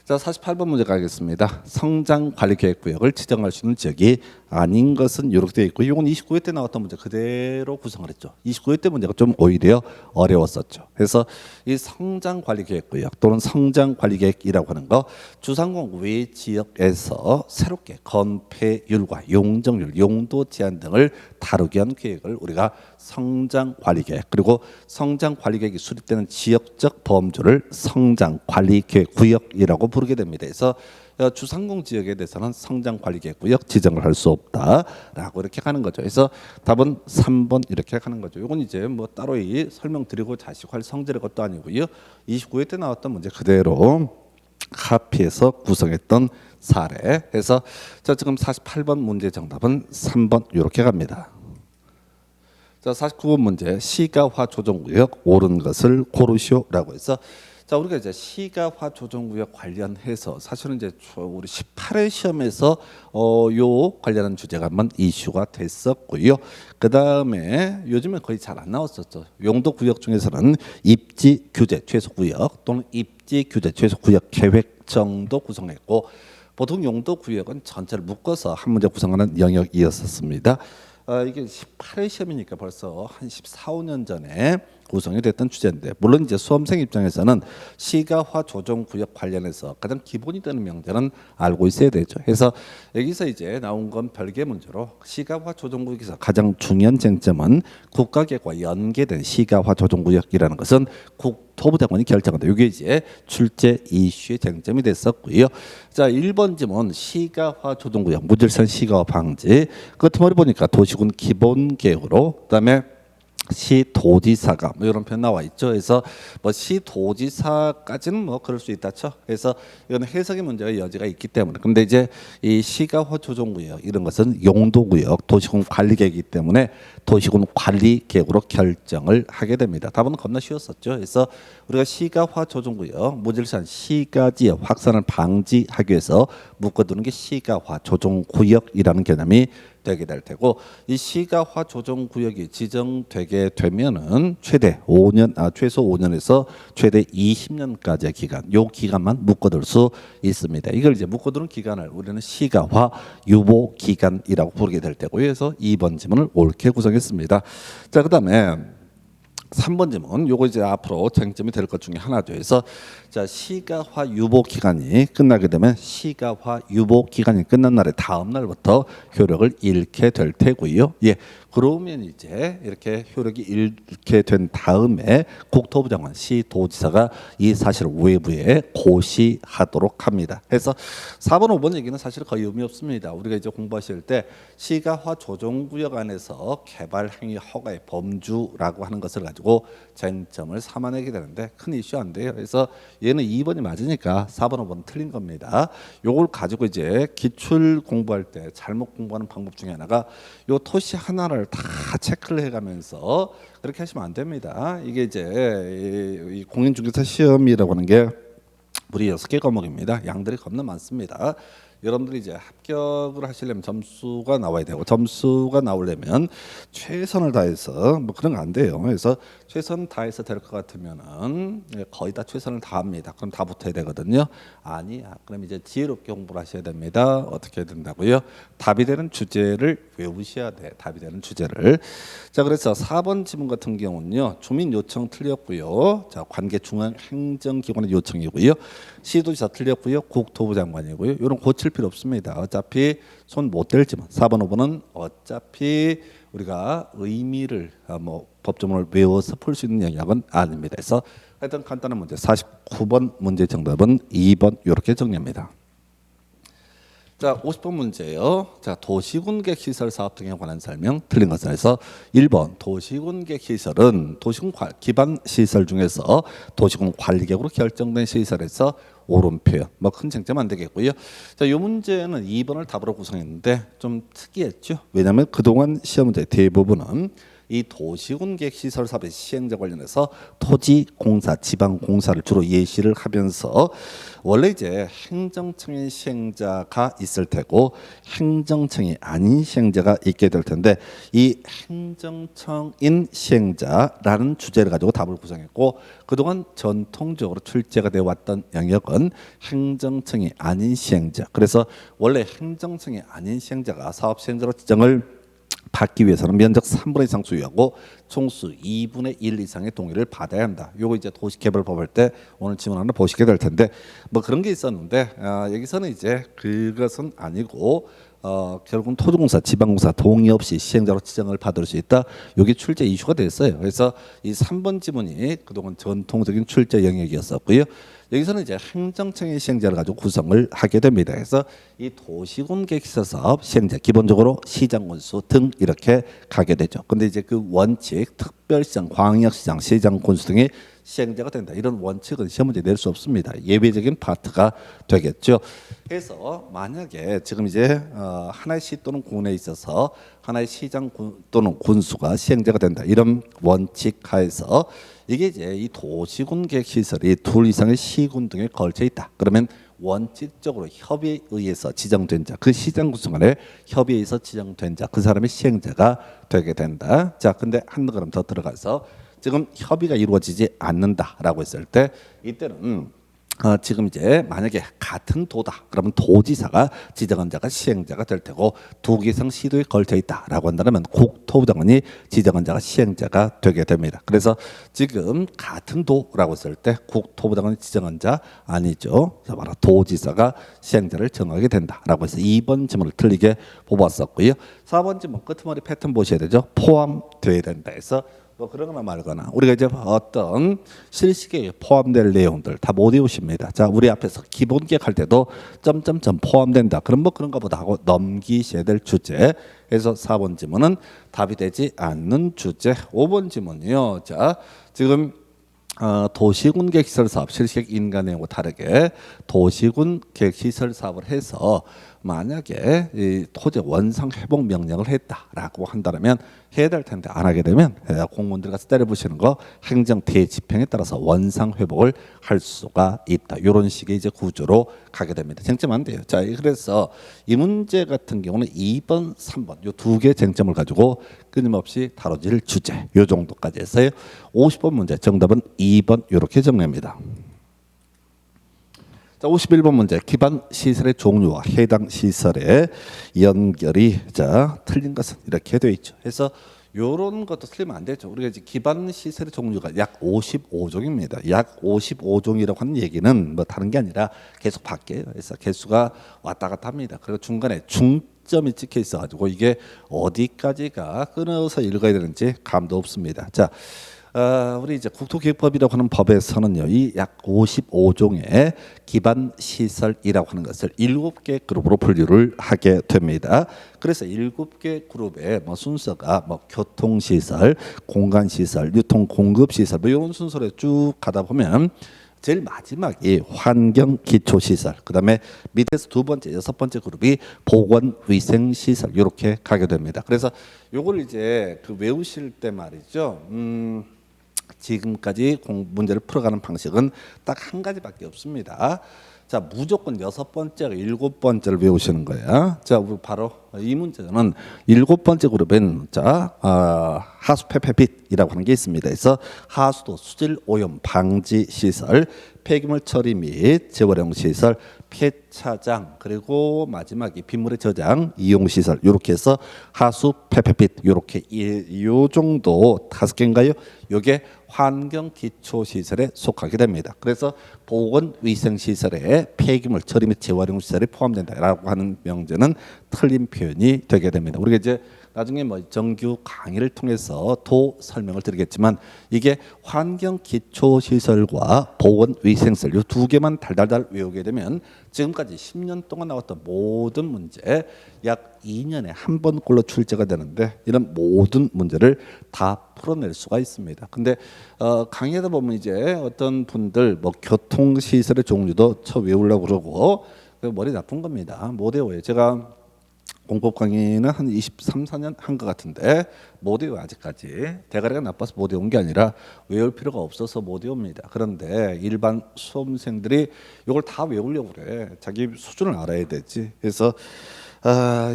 자, 48번 문제 가겠습니다. 성장관리계획구역을 지정할 수 있는 지역이 아닌 것은 이렇게 되어 있고, 이건 29회 때 나왔던 문제 그대로 구성을 했죠. 29회 때 문제가 좀 오히려 어려웠었죠. 그래서 이 성장관리계획구역 또는 성장관리계획이라고 하는 거 주상공 외 지역에서 새롭게 건폐율과 용적률, 용도 제한 등을 다루기 위한 계획을 우리가 성장관리계획, 그리고 성장관리계획이 수립되는 지역적 범주를 성장관리계획구역이라고 부르게 됩니다. 그래서 주상공 지역에 대해서는 성장관리계획구역 지정을 할 수 없다라고 이렇게 하는 거죠. 그래서 답은 3번 이렇게 하는 거죠. 이건 이제 뭐 따로 설명드리고 자식할 성질의 것도 아니고요. 29회 때 나왔던 문제 그대로 카피해서 구성했던 사례. 해서 자, 지금 48번 문제 정답은 3번 이렇게 갑니다. 자, 49번 문제 시가화 조정구역 옳은 것을 고르시오라고 해서, 자, 우리가 이제 시가화 조정구역 관련해서 사실은 이제 우리 18회 시험에서 요 관련한 주제가 한번 이슈가 됐었고요. 그 다음에 요즘에 거의 잘 안 나왔었죠. 용도구역 중에서는 입지 규제 최소구역 또는 입지 규제 최소구역 계획 정도 구성했고, 보통 용도구역은 전체를 묶어서 한 문제 구성하는 영역이었었습니다. 이게 18회 시험이니까 벌써 한 14, 15년 전에 구성이 됐던 주제인데, 물론 이제 수험생 입장에서는 시가화 조정 구역 관련해서 가장 기본이 되는 명제는 알고 있어야 되죠. 그래서 여기서 이제 나온 건 별개 문제로, 시가화 조정 구역에서 가장 중요한 쟁점은 국가계획과 연계된 시가화 조정 구역이라는 것은 국토부 장관이 결정한다. 이게 이제 출제 이슈의 쟁점이 됐었고요. 자, 1번 지문 시가화 조정 구역 무질서 시가화 방지, 끝머리 보니까 도시군 기본 계획으로, 그다음에 시도지사가 뭐 이런 표현 나와 있죠. 그래서 뭐 시도지사까지는 뭐 그럴 수 있다죠. 그래서 이건 해석의 문제가 여지가 있기 때문에. 근데 이제 이 시가화 조정구역 이런 것은 용도구역, 도시군 관리계획이기 때문에 도시군 관리계획으로 결정을 하게 됩니다. 답은 겁나 쉬웠었죠. 그래서 우리가 시가화 조정구역 무질서한 시가지역 확산을 방지하기 위해서 묶어두는 게 시가화 조정구역이라는 개념이 되게 될 테고, 이 시가화 조정 구역이 지정되게 되면은 최소 5년에서 최대 20년까지의 기간, 요 기간만 묶어둘 수 있습니다. 이걸 이제 묶어두는 기간을 우리는 시가화 유보 기간이라고 부르게 될 테고요. 그래서 2번 질문을 옳게 구성했습니다. 자, 그다음에 3번 질문 요거 이제 앞으로 쟁점이 될 것 중에 하나죠. 그래서 자 시가화 유보 기간이 끝나게 되면 시가화 유보 기간이 끝난 날의 다음 날부터 효력을 잃게 될 테고요. 예. 그러면 이제 이렇게 효력이 잃게 된 다음에 국토부 장관 시도지사가 이 사실을 외부에 고시하도록 합니다. 그래서 4번 5번 얘기는 사실 거의 의미 없습니다. 우리가 이제 공부하실 때 시가화 조정구역 안에서 개발 행위 허가의 범주라고 하는 것을 가지고 쟁점을 삼아내게 되는데 큰 이슈 안 돼요. 그래서 얘는 2번이 맞으니까 4번 5번은 틀린 겁니다. 요걸 가지고 이제 기출 공부할 때 잘못 공부하는 방법 중에 하나가 요 토시 하나를 다 체크를 해가면서 그렇게 하시면 안 됩니다. 이게 이제 이 공인중개사 시험이라고 하는 게 우리 6개 과목입니다. 양들이 겁나 많습니다. 여러분들이 이제 합격을 하시려면 점수가 나와야 되고 점수가 나오려면 최선을 다해서 뭐 그런 거 안 돼요. 그래서 최선 다해서 될 것 같으면은 거의 다 최선을 다합니다. 그럼 다 붙어야 되거든요. 아니야. 그럼 이제 지혜롭게 공부를 하셔야 됩니다. 어떻게 해야 된다고요? 답이 되는 주제를 외우셔야 돼. 답이 되는 주제를. 자, 그래서 4번 지문 같은 경우는요. 주민 요청 틀렸고요. 자, 관계 중앙 행정기관의 요청이고요. 시도지사 틀렸고요. 국토부 장관이고요. 이런 고칠 필요 없습니다. 어차피 손 못 댈지만 4번 5번은 어차피 우리가 의미를 뭐 법조문을 외워서 풀 수 있는 영역은 아닙니다. 그래서 하여튼 간단한 문제 49번 문제 정답은 2번 이렇게 정리합니다. 자, 50번 문제예요. 자, 도시군객 시설 사업 등에 관한 설명 틀린 것은 해서 1번 도시군객 시설은 도시군 기반 시설 중에서 도시군 관리객으로 결정된 시설에서 옳은 표현. 뭐 큰 쟁점 안 되겠고요. 자, 이 문제는 2번을 답으로 구성했는데 좀 특이했죠. 왜냐하면 그동안 시험 문제 대부분은 이 도시군객 시설 사업의 시행자 관련해서 토지공사, 지방공사를 주로 예시를 하면서 원래 이제 행정청의 시행자가 있을 테고 행정청이 아닌 시행자가 있게 될 텐데 이 행정청인 시행자라는 주제를 가지고 답을 구성했고 그동안 전통적으로 출제가 되어 왔던 영역은 행정청이 아닌 시행자. 그래서 원래 행정청이 아닌 시행자가 사업 시행자로 지정을 받기 위해서는 면적 3분의 2 이상 소유하고 총수 2분의 1 이상의 동의를 받아야 한다. 요거 이제 도시개발법 할 때 오늘 지문 하나 보시게 될 텐데 뭐 그런 게 있었는데 여기서는 이제 그것은 아니고 결국은 토지공사, 지방공사 동의 없이 시행자로 지정을 받을 수 있다. 이게 출제 이슈가 됐어요. 그래서 이 3번 지문이 그동안 전통적인 출제 영역이었었고요. 여기서는 이제 행정청의 시행자를 가지고 구성을 하게 됩니다. 그래서 이 도시군객시설 사업 시행자 기본적으로 시장 군수 등 이렇게 가게 되죠. 근데 이제 그 원칙 특별시장, 광역시장, 시장 군수 등이 시행자가 된다. 이런 원칙은 시험 문제 낼 수 없습니다. 예외적인 파트가 되겠죠. 그래서 만약에 지금 이제 하나의 시 또는 군에 있어서 하나의 시장 또는 군수가 시행자가 된다. 이런 원칙 하에서 이게 이제 이 도시군객 시설이 둘 이상의 시군 등에 걸쳐 있다. 그러면 원칙적으로 협의에 의해서 지정된 자, 그 시장 구성 안에 협의에 의해서 지정된 자, 그 사람이 시행자가 되게 된다. 자, 근데 한 걸음 더 들어가서 지금 협의가 이루어지지 않는다라고 했을 때 이때는 지금 이제 만약에 같은 도다 그러면 도지사가 지정한 자가 시행자가 될 테고 두 개 이상 시도에 걸쳐 있다라고 한다면 국토부 장관이 지정한 자가 시행자가 되게 됩니다. 그래서 지금 같은 도라고 했을 때 국토부 장관이 지정한 자 아니죠. 그래서 바로 도지사가 시행자를 정하게 된다라고 해서 2번 지문을 틀리게 뽑았었고요. 4번 지문 끄트머리 패턴 보셔야 되죠. 포함돼야 된다 해서 뭐 그러거나 말거나 우리가 이제 어떤 실시계에 포함될 내용들 다 못 외우십니다. 자, 우리 앞에서 기본계획 할 때도 점점점 포함된다. 그럼 뭐 그런가 보다 하고 넘기셔야 될 주제. 그래서 4번 지문은 답이 되지 않는 주제. 5번 지문이요. 자, 지금 도시군 계획시설 사업 실시계획 인가 내용과 다르게 도시군 계획시설 사업을 해서 만약에 이 토지 원상 회복 명령을 했다라고 한다면 해야 될 텐데 안 하게 되면 공무원들 가서 때려부시는 거 행정 대집행에 따라서 원상 회복을 할 수가 있다. 이런 식의 이제 구조로 가게 됩니다. 쟁점 안 돼요. 자, 그래서 이 문제 같은 경우는 2번, 3번 요 두 개 쟁점을 가지고 끊임없이 다뤄질 주제. 요 정도까지 했어요. 50번 문제 정답은 2번 이렇게 정리합니다. 자, 51번 문제 기반 시설의 종류와 해당 시설의 연결이 자 틀린 것은 이렇게 되어 있죠. 그래서 요런 것도 틀리면 안 되죠. 우리가 이제 기반 시설의 종류가 약 55종입니다. 약 55종이라고 하는 얘기는 뭐 다른 게 아니라 계속 바뀌어요. 그래서 개수가 왔다 갔다 합니다. 그리고 중간에 중점이 찍혀 있어가지고 이게 어디까지가 끊어서 읽어야 되는지 감도 없습니다. 자, 우리 이제 국토기획법이라고 하는 법에서는요, 이 약 55종의 기반 시설이라고 하는 것을 7개 그룹으로 분류를 하게 됩니다. 그래서 7개 그룹의 뭐 순서가 뭐 교통시설, 공간시설, 유통공급시설 뭐 이런 순서로 쭉 가다 보면 제일 마지막이 환경기초시설, 그다음에 밑에서 두 번째, 여섯 번째 그룹이 보건위생시설 이렇게 가게 됩니다. 그래서 요걸 이제 그 외우실 때 말이죠. 지금까지 문제를 풀어가는 방식은 딱 한 가지밖에 없습니다. 자, 무조건 여섯 번째가 일곱 번째를 외우시는 거예요. 자, 우리 바로 이 문제는 일곱 번째 그룹은 자, 하수 폐폐빛이라고 하는 게 있습니다. 그래서 하수도 수질 오염 방지 시설, 폐기물 처리 및 재활용 시설, 폐차장, 그리고 마지막이 빗물의 저장 이용 시설, 이렇게 해서 하수 폐폐빛 이렇게 요 정도 5개인가요? 요게 환경 기초 시설에 속하게 됩니다. 그래서 보건 위생 시설에 폐기물 처리 및 재활용 시설이 포함된다라고 하는 명제는 틀린 표현이 되게 됩니다. 우리가 이제 나중에 뭐 정규 강의를 통해서 더 설명을 드리겠지만 이게 환경 기초 시설과 보건 위생시설 이 두 개만 달달달 외우게 되면 지금까지 10년 동안 나왔던 모든 문제 약 2년에 한 번꼴로 출제가 되는데 이런 모든 문제를 다 풀어낼 수가 있습니다. 근데 강의하다 보면 이제 어떤 분들 뭐 교통시설의 종류도 외우려고 그러고 머리 나쁜 겁니다. 못 외워요. 제가 공법 강의는 한 23, 4년 한 것 같은데 못 외워 아직까지. 대가리가 나빠서 못 외운 게 아니라 외울 필요가 없어서 못 외웁니다. 그런데 일반 수험생들이 이걸 다 외우려고 그래. 자기 수준을 알아야 되지. 그래서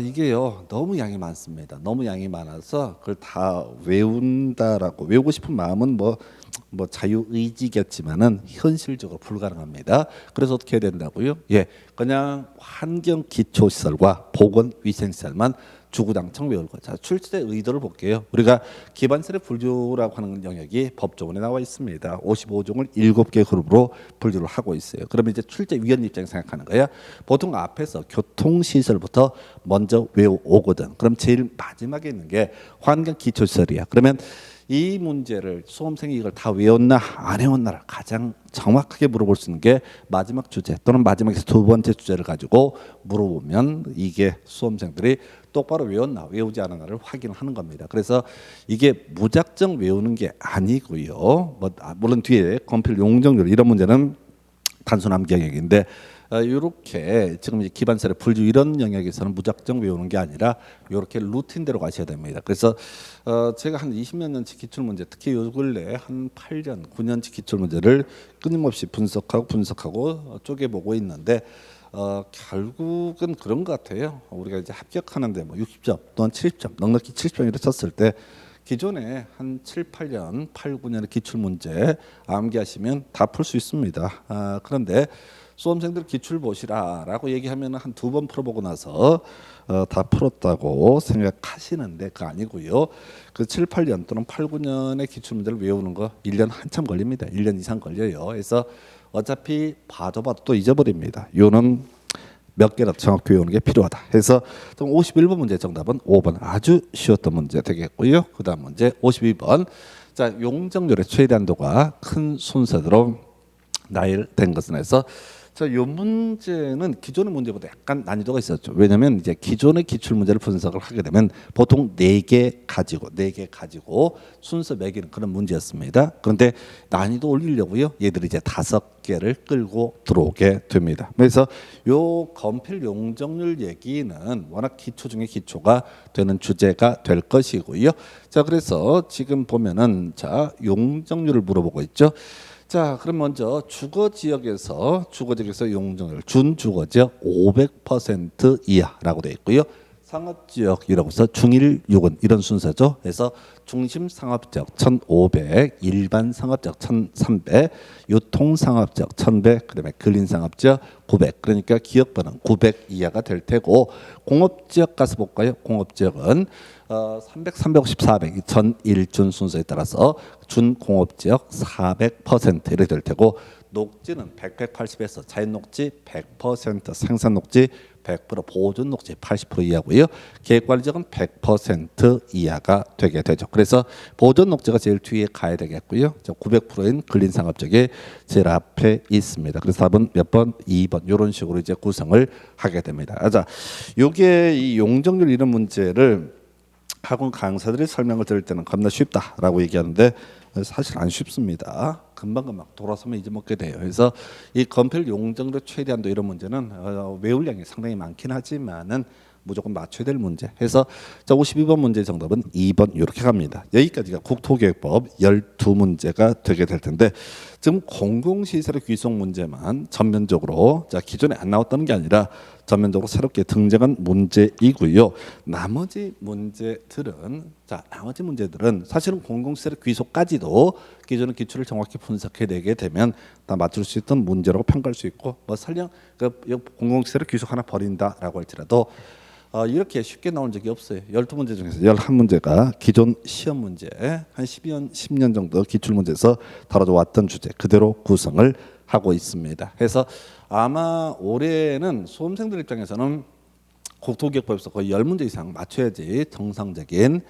이게요 너무 양이 많습니다. 너무 양이 많아서 그걸 다 외운다라고 외우고 싶은 마음은 뭐 자유의지겠지만은 현실적으로 불가능합니다. 그래서 어떻게 해야 된다고요? 예, 그냥 환경 기초시설과 보건위생시설만 주구장창 외울 거. 자, 출제 의도를 볼게요. 우리가 기반시설의 분류라고 하는 영역이 법조문에 나와 있습니다. 55종을 7개 그룹으로 분류를 하고 있어요. 그러면 이제 출제위원 입장에서 생각하는 거야. 보통 앞에서 교통시설부터 먼저 외워오거든. 그럼 제일 마지막에 있는 게 환경 기초시설이야. 그러면 이 문제를 수험생이 이걸 다 외웠나 안 외웠나를 가장 정확하게 물어볼 수 있는 게 마지막 주제 또는 마지막에서 두 번째 주제를 가지고 물어보면 이게 수험생들이 똑바로 외웠나 외우지 않았나를 확인하는 겁니다. 그래서 이게 무작정 외우는 게 아니고요. 물론 뒤에 건필 용적률 이런 문제는 단순 암기 영역인데 이렇게 지금 이제 기반설의 분류 이런 영역에서는 무작정 외우는 게 아니라 이렇게 루틴대로 가셔야 됩니다. 그래서 제가 한 20몇 년치 기출 문제, 특히 요 근래 한 8년, 9년치 기출 문제를 끊임없이 분석하고 쪼개보고 있는데 결국은 그런 것 같아요. 우리가 이제 합격하는데 뭐 60점 또는 70점, 넉넉히 70점이라 쳤을 때 기존에 한 7, 8년, 8, 9년의 기출 문제 암기하시면 다 풀 수 있습니다. 그런데 수험생들 기출 보시라라고 얘기하면 한 두 번 풀어보고 나서 다 풀었다고 생각하시는데 그거 아니고요. 그 7, 8년 또는 8, 9년의 기출 문제를 외우는 거 1년 한참 걸립니다. 1년 이상 걸려요. 그래서 어차피 봐도 또 잊어버립니다. 요는 몇 개라도 정확히 외우는 게 필요하다. 그래서 51번 문제 정답은 5번 아주 쉬웠던 문제 되겠고요. 그 다음 문제 52번. 자, 용적률의 최대한도가 큰 순서대로 나열된 것은 해서 자, 이 문제는 기존의 문제보다 약간 난이도가 있었죠. 왜냐하면 이제 기존의 기출 문제를 분석을 하게 되면 보통 4개 가지고 순서 매기는 그런 문제였습니다. 그런데 난이도 올리려고요. 얘들이 이제 5개를 끌고 들어오게 됩니다. 그래서 요 건필 용적률 얘기는 워낙 기초 중에 기초가 되는 주제가 될 것이고요. 자, 그래서 지금 보면은 자, 용적률을 물어보고 있죠. 자, 그럼 먼저 주거 지역에서 용적률 준 주거 지역 500% 이하라고 되어 있고요. 상업지역이라고 해서 중일 육은 이런 순서죠. 그래서 중심 상업지역 1,500, 일반 상업지역 1,300, 유통 상업지역 1,100, 그다음에 근린 상업지역 900. 그러니까 기업번호는 900 이하가 될 테고 공업지역 가서 볼까요? 공업지역은 300, 350, 400 전 1준 순서에 따라서 준공업지역 400% 이렇게 될 테고 녹지는 100, 180에서 자연녹지 100%, 생산녹지 100%, 보존녹지 80% 이하고요. 계획관리지역은 100% 이하가 되게 되죠. 그래서 보존녹지가 제일 뒤에 가야 되겠고요. 900%인 근린상업지역이 제일 앞에 있습니다. 그래서 답은 몇 번? 2번. 이런 식으로 이제 구성을 하게 됩니다. 자, 요게 이 용적률 이런 문제를 학원 강사들이 설명을 들을 때는 겁나 쉽다라고 얘기하는데 사실 안 쉽습니다. 금방금방 돌아서면 잊어먹게 돼요. 그래서 이 건폐율 용적률 최대한도 이런 문제는 외울 양이 상당히 많긴 하지만은 무조건 맞춰야 될 문제. 해서 자 52번 문제 정답은 2번 이렇게 갑니다. 여기까지가 국토계획법 12문제가 되게 될 텐데 지금 공공시설의 귀속 문제만 전면적으로 자 기존에 안 나왔다는 게 아니라 전면적으로 새롭게 등장한 문제이고요. 나머지 문제들은 사실은 공공시설의 귀속까지도 기존의 기출을 정확히 분석해내게 되면 다 맞출 수 있던 문제라고 평가할 수 있고 뭐 설령 공공시설의 귀속 하나 버린다라고 할지라도 이렇게 쉽게 나온 적이 없어요. 12문제 중에서 11문제가 기존 시험 문제 한 10년 정도 기출 문제에서 다뤄져 왔던 주제 그대로 구성을 하고 있습니다. 그래서 아마 올해는 수험생들 입장에서는 국토기획법에서 거의 10문제 이상 맞춰야지 정상적인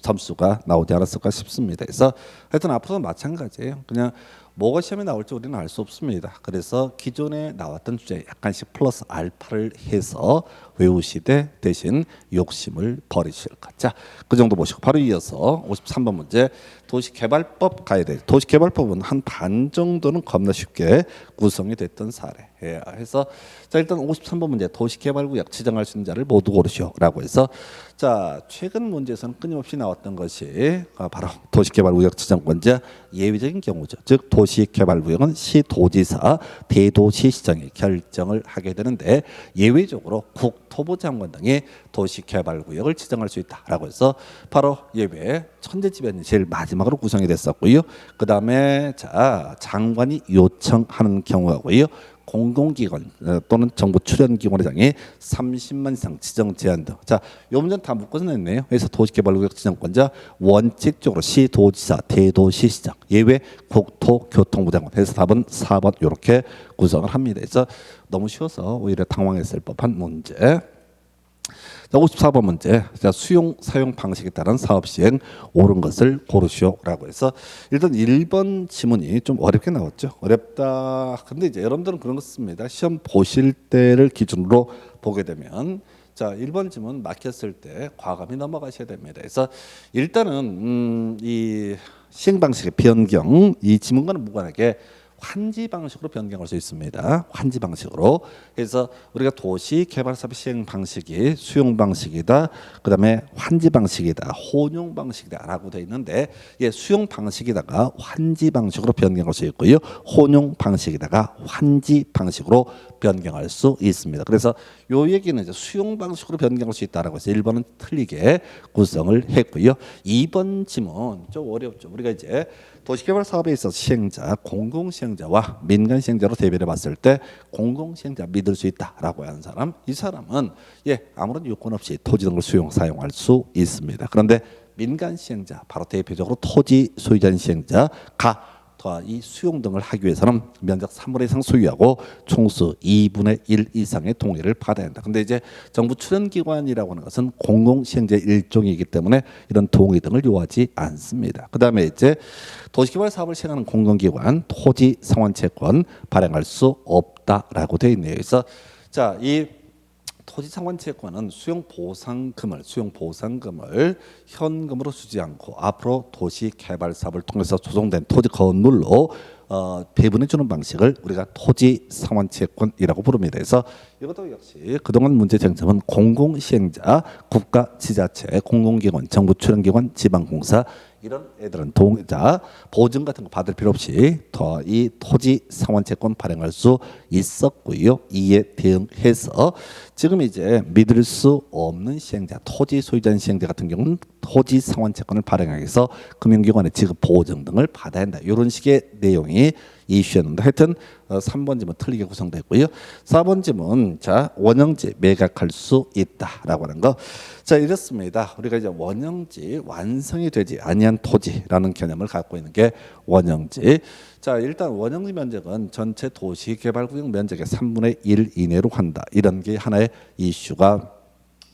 점수가 나오지 않았을까 싶습니다. 그래서 하여튼 앞으로도 마찬가지예요. 그냥 뭐가 시험에 나올지 우리는 알 수 없습니다. 그래서 기존에 나왔던 주제에 약간씩 플러스 알파를 해서 외우시되 대신 욕심을 버리실 것. 자, 그 정도 보시고 바로 이어서 53번 문제 도시개발법 가야 돼요. 도시개발법은 한 반 정도는 겁나 쉽게 구성이 됐던 사례. 해서 자 일단 53번 문제 도시개발구역 지정할 수 있는 자를 모두 고르시오라고 해서 자 최근 문제에서는 끊임없이 나왔던 것이 바로 도시개발구역 지정권자 예외적인 경우죠. 즉 도시개발구역은 시도지사, 대도시시장이 결정을 하게 되는데 예외적으로 국토부 장관 등이 도시개발구역을 지정할 수 있다라고 해서 바로 예외 천재지변이 제일 마지막으로 구성이 됐었고요. 그 다음에 자 장관이 요청하는 경우하고요. 공공기관 또는 정부 출연기관장이 30만 이상 지정 제한 등. 자, 요 문제는 다 묶어서 냈네요. 그래서 도시개발구역 지정권자 원칙적으로 시도지사, 대도시시장, 예외 국토교통부 장관. 해서 답은 4번 이렇게 구성을 합니다. 그래서 너무 쉬워서 오히려 당황했을 법한 문제. 자, 54번 문제. 자, 수용 사용 방식에 따른 사업 시행 옳은 것을 고르시오라고 해서 일단 1번 지문이 좀 어렵게 나왔죠. 어렵다. 근데 이제 여러분들은 그런 거 씁니다. 시험 보실 때를 기준으로 보게 되면 자, 1번 지문 막혔을 때 과감히 넘어가셔야 됩니다. 그래서 일단은 이 시행 방식의 변경 이 지문과는 무관하게 환지 방식으로 변경할 수 있습니다. 환지 방식으로. 그래서 우리가 도시 개발 사업 시행 방식이 수용 방식이다. 그다음에 환지 방식이다. 혼용 방식이다라고 되어 있는데 예, 수용 방식이다가 환지 방식으로 변경할 수 있고요. 혼용 방식이다가 환지 방식으로 변경할 수 있습니다. 그래서 요 얘기는 이제 수용 방식으로 변경할 수 있다라고 해서 1번은 틀리게 구성을 했고요. 2번 지문 좀 어렵죠. 우리가 이제 도시개발 사업에 있어서 시행자, 공공시행자와 민간시행자로 대비해 봤을 때 공공시행자 믿을 수 있다라고 하는 사람, 이 사람은 예 아무런 요건 없이 토지 등을 수용 사용할 수 있습니다. 그런데 민간시행자, 바로 대표적으로 토지 소유자 시행자가 이 수용 등을 하기 위해서는 면적 3분의 2 이상 소유하고 총수 2분의 1 이상의 동의를 받아야 한다. 근데 이제 정부 출연기관이라고 하는 것은 공공시행자의 일종이기 때문에 이런 동의 등을 요하지 않습니다. 그 다음에 이제 도시개발 사업을 시행하는 공공기관 토지 상환채권 발행할 수 없다라고 되어 있네요. 그래서 자, 이 토지 상환채권은 수용 보상금을 현금으로 주지 않고 앞으로 도시 개발 사업을 통해서 조성된 토지 건물로 배분해 주는 방식을 우리가 토지 상환 채권이라고 부릅니다. 그래서 이것도 역시 그동안 문제 쟁점은 공공시행자, 국가, 지자체, 공공기관, 정부 출연기관, 지방공사 이런 애들은 동자 보증 같은 거 받을 필요 없이 더 이 토지 상환 채권 발행할 수 있었고요. 이에 대응해서 지금 이제 믿을 수 없는 시행자, 토지 소유자 시행자 같은 경우는 토지 상환 채권을 발행하기 위해서 금융기관의 지급 보증 등을 받아야 한다. 이런 식의 내용이 이슈였는데 하여튼 3번 지문 틀리게 구성됐고요. 4번 지문 자 원형지 매각할 수 있다라고 하는 거. 자 이렇습니다. 우리가 이제 원형지 완성이 되지 아니한 토지라는 개념을 갖고 있는 게 원형지. 자 일단 원형지 면적은 전체 도시개발구역 면적의 3분의 1 이내로 한다. 이런 게 하나의 이슈가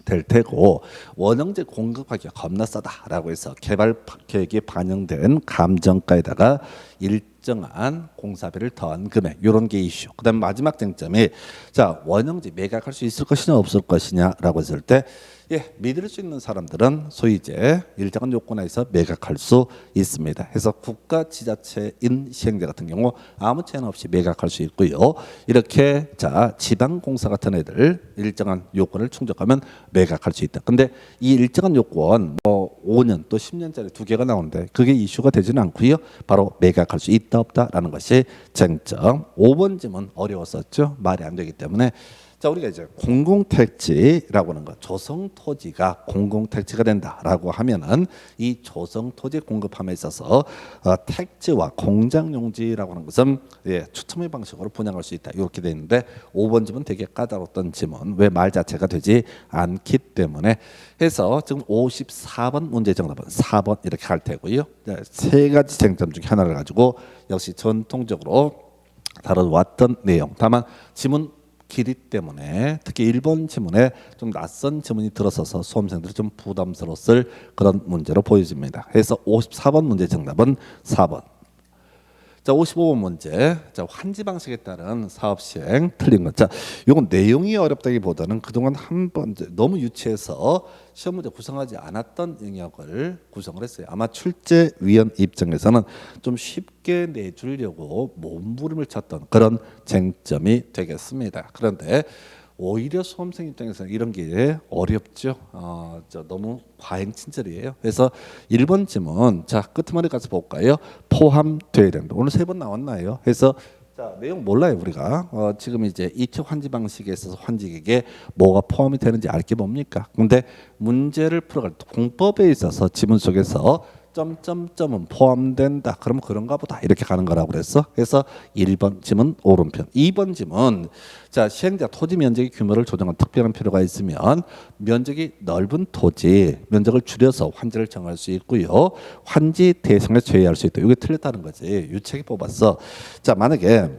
될 테고 원형지 공급하기가 겁나 싸다라고 해서 개발 계획이 반영된 감정가에다가 일정한 공사비를 더한 금액 이런 게 이슈. 그다음 마지막 쟁점이 자 원형지 매각할 수 있을 것이냐 없을 것이냐라고 했을 때 예, 믿을 수 있는 사람들은 소위 이제 일정한 요건에서 매각할 수 있습니다. 그래서 국가 지자체인 시행자 같은 경우 아무 제한 없이 매각할 수 있고요. 이렇게 자 지방공사 같은 애들 일정한 요건을 충족하면 매각할 수 있다. 근데 이 일정한 요건 뭐 5년 또 10년짜리 두 개가 나오는데 그게 이슈가 되지는 않고요. 바로 매각할 수 있다 없다라는 것이 쟁점. 5번 질문 어려웠었죠. 말이 안 되기 때문에. 자 우리가 이제 공공택지라고 하는 것, 조성토지가 공공택지가 된다라고 하면은 이 조성토지 공급함에 있어서 택지와 공장용지라고 하는 것은 예, 추첨의 방식으로 분양할 수 있다 이렇게 돼 있는데 5번 지문 되게 까다로웠던 지문 왜 말 자체가 되지 않기 때문에 해서 지금 54번 문제 정답은 4번 이렇게 갈 테고요. 세 가지 쟁점 중에 하나를 가지고 역시 전통적으로 다뤄왔던 내용. 다만 지문 길이 때문에 특히 1번 지문에 좀 낯선 지문이 들어서서 수험생들이 좀 부담스러웠을 그런 문제로 보여집니다. 그래서 54번 문제 정답은 4번. 자 55번 문제. 자 환지 방식에 따른 사업 시행 틀린 것. 자 이건 내용이 어렵다기보다는 그동안 한 번 너무 유치해서 시험 문제 구성하지 않았던 영역을 구성을 했어요. 아마 출제위원 입장에서는 좀 쉽게 내주려고 몸부림을 쳤던 그런 쟁점이 되겠습니다. 그런데 오히려 수험생 입장에서는 이런 게 어렵죠. 너무 과잉 친절이에요. 그래서 1번 지문 자 끝머리 가서 볼까요? 포함되어야 된다. 오늘 3번 나왔나요? 그래서 자 내용 몰라요 우리가 지금 이제 이측 환지 방식에 있어서 환지객에 뭐가 포함이 되는지 알 게 뭡니까? 근데 문제를 풀어갈 때 공법에 있어서 지문 속에서 점점점은 포함된다. 그럼 그런가 보다 이렇게 가는 거라고 그랬어. 그래서 1번 지문 오른편. 2번 지문 자 시행자 토지 면적의 규모를 조정한 특별한 필요가 있으면 면적이 넓은 토지 면적을 줄여서 환지를 정할 수 있고요. 환지 대상을 제외할 수 있다. 이게 틀렸다는 거지. 유책이 뽑았어. 자 만약에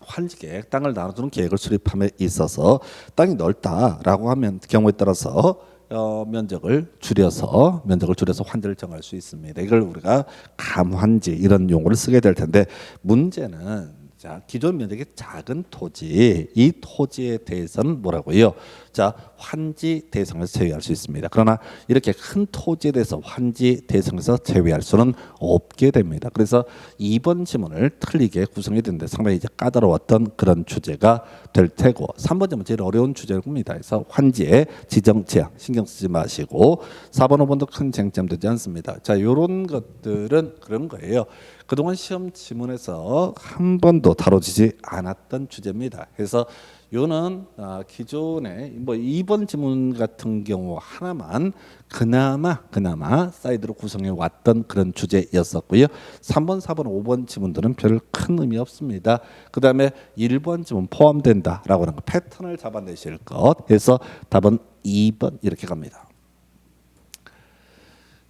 환지계획 땅을 나눠주는 계획을 수립함에 있어서 땅이 넓다라고 하면 경우에 따라서 면적을 줄여서 환지를 정할 수 있습니다. 이걸 우리가 감환지 이런 용어를 쓰게 될 텐데 문제는 자 기존 면적이 작은 토지 이 토지에 대해서는 뭐라고요? 자 환지 대상에서 제외할 수 있습니다. 그러나 이렇게 큰 토지에 대해서 환지 대상에서 제외할 수는 없게 됩니다. 그래서 2번 지문을 틀리게 구성이 되는데 상당히 이제 까다로웠던 그런 주제가 될 테고 3번 지문 제일 어려운 주제입니다. 그래서 환지의 지정 제한 신경 쓰지 마시고 4번 5번도 큰 쟁점 되지 않습니다. 자 이런 것들은 그런 거예요. 그동안 시험 지문에서 한 번도 다뤄지지 않았던 주제입니다. 그래서 요는 기존에 뭐 2번 지문 같은 경우 하나만 그나마 사이드로 구성해 왔던 그런 주제였었고요. 3번, 4번, 5번 지문들은 별 큰 의미 없습니다. 그 다음에 1번 지문 포함된다라고 하는 거 패턴을 잡아내실 것. 그래서 답은 2번 이렇게 갑니다.